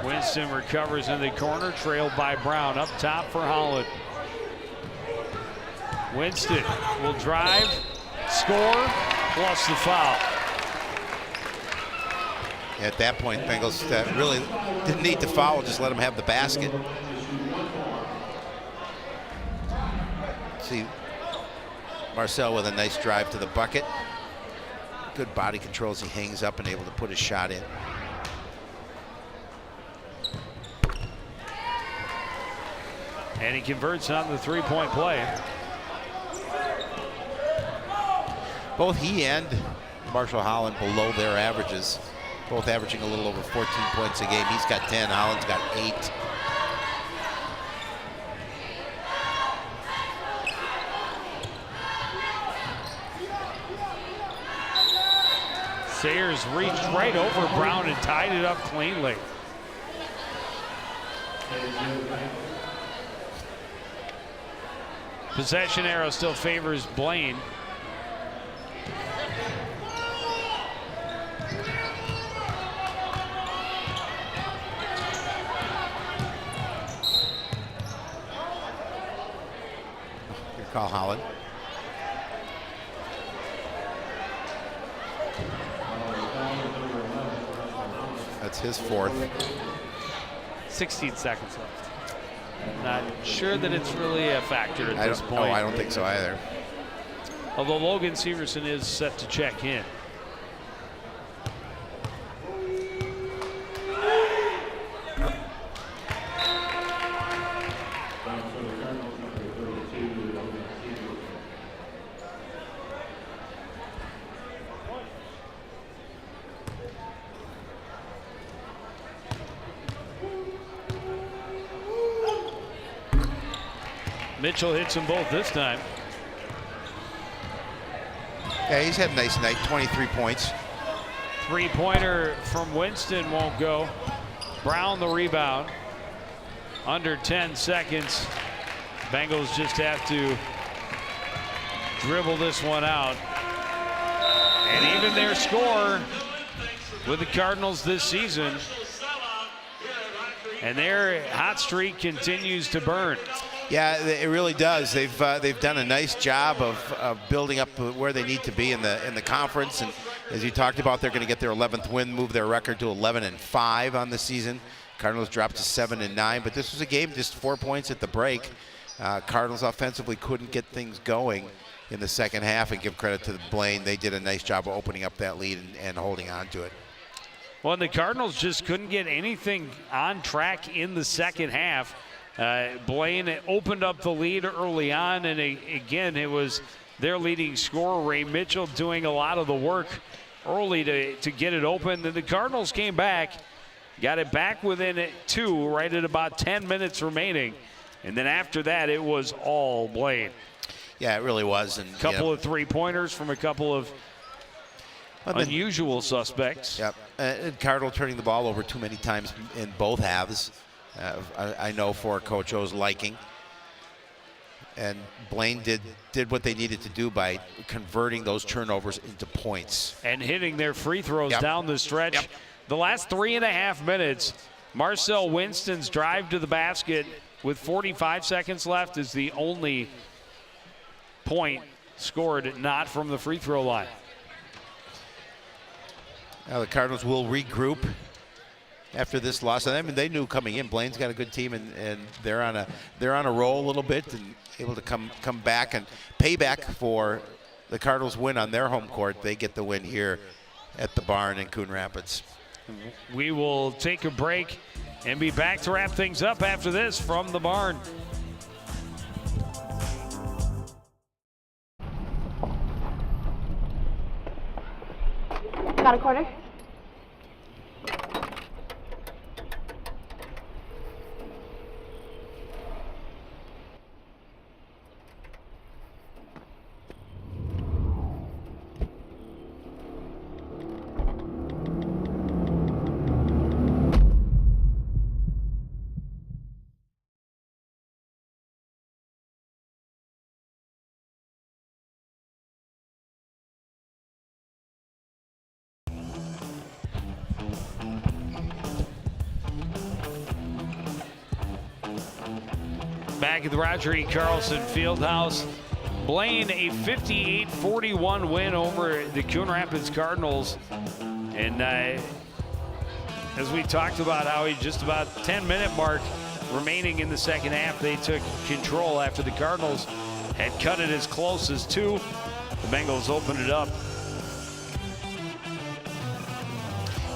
Winston recovers in the corner, trailed by Brown. Up top for Holland. Winston will drive, score, plus the foul. At that point, Bengals really didn't need to foul, just let him have the basket. See Marcel with a nice drive to the bucket. Good body control as he hangs up and able to put his shot in. And he converts on the three-point play. Both he and Marshall Holland below their averages, both averaging a little over 14 points a game. He's got 10, Holland's got 8. Sayers reached right over Brown and tied it up cleanly. Possession arrow still favors Blaine. Call Holland. That's his fourth. 16 seconds left. Not sure that it's really a factor at this point. Oh, I don't think so either. Although Logan Severson is set to check in. Mitchell hits them both this time. Yeah, he's had a nice night, 23 points. Three-pointer from Winston won't go. Brown the rebound. Under 10 seconds. Bengals just have to dribble this one out. And even their score with the Cardinals this season. And their hot streak continues to burn. Yeah, it really does. They've done a nice job of building up where they need to be in the conference. And as you talked about, they're going to get their 11th win, move their record to 11-5 on the season. Cardinals dropped to 7-9, but this was a game just 4 points at the break. Cardinals offensively couldn't get things going in the second half, and give credit to Blaine. They did a nice job of opening up that lead and holding on to it. Well, the Cardinals just couldn't get anything on track in the second half. Blaine opened up the lead early on, and again, it was their leading scorer, Ray Mitchell, doing a lot of the work early to get it open. Then the Cardinals came back, got it back within 2, right at about 10 minutes remaining. And then after that, it was all Blaine. Yeah, it really was. And a couple of three-pointers from a couple of unusual suspects. Yep. And Cardinal turning the ball over too many times in both halves. I know for Coach O's liking. And Blaine did what they needed to do by converting those turnovers into points. And hitting their free throws down the stretch. Yep. The last 3.5 minutes, Marcel Winston's drive to the basket with 45 seconds left is the only point scored not from the free throw line. Now the Cardinals will regroup after this loss. I mean, they knew coming in, Blaine's got a good team, and they're on a roll a little bit and able to come back and pay back for the Cardinals' win on their home court. They get the win here at the barn in Coon Rapids. We will take a break and be back to wrap things up after this from the barn. Got a quarter? Back at the Roger E. Carlson Fieldhouse, Blaine a 58-41 win over the Coon Rapids Cardinals. And as we talked about, Howie, just about 10-minute mark remaining in the second half, they took control after the Cardinals had cut it as close as 2. The Bengals opened it up.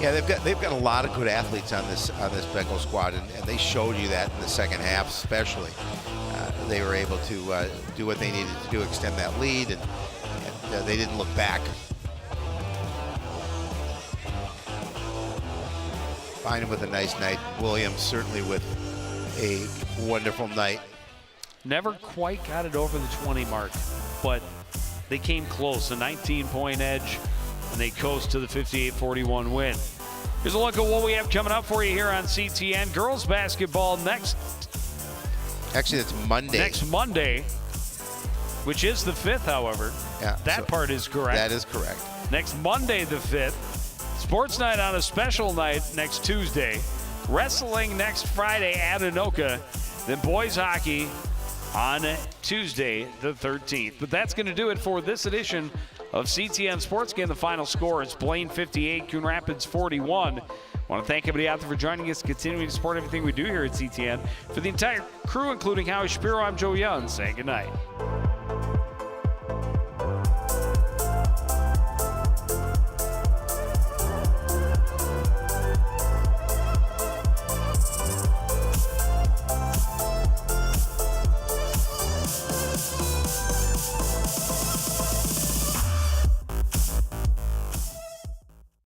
Yeah, they've got a lot of good athletes on this Bengal squad, and they showed you that in the second half, especially. They were able to do what they needed to do, extend that lead, and they didn't look back. Bynum with a nice night. Williams certainly with a wonderful night. Never quite got it over the 20 mark, but they came close. A 19-point edge, and they coast to the 58-41 win. Here's a look at what we have coming up for you here on CTN. Girls basketball next. Actually, it's Monday. Next Monday, which is the 5th, however. Yeah, that part is correct. That is correct. Next Monday, the 5th. Sports night on a special night next Tuesday. Wrestling next Friday at Anoka. Then boys hockey on Tuesday, the 13th. But that's going to do it for this edition of CTN Sports Game. The final score is Blaine 58, Coon Rapids 41. I want to thank everybody out there for joining us, continuing to support everything we do here at CTN. For the entire crew, including Howie Shapiro, I'm Joe Young, saying good night.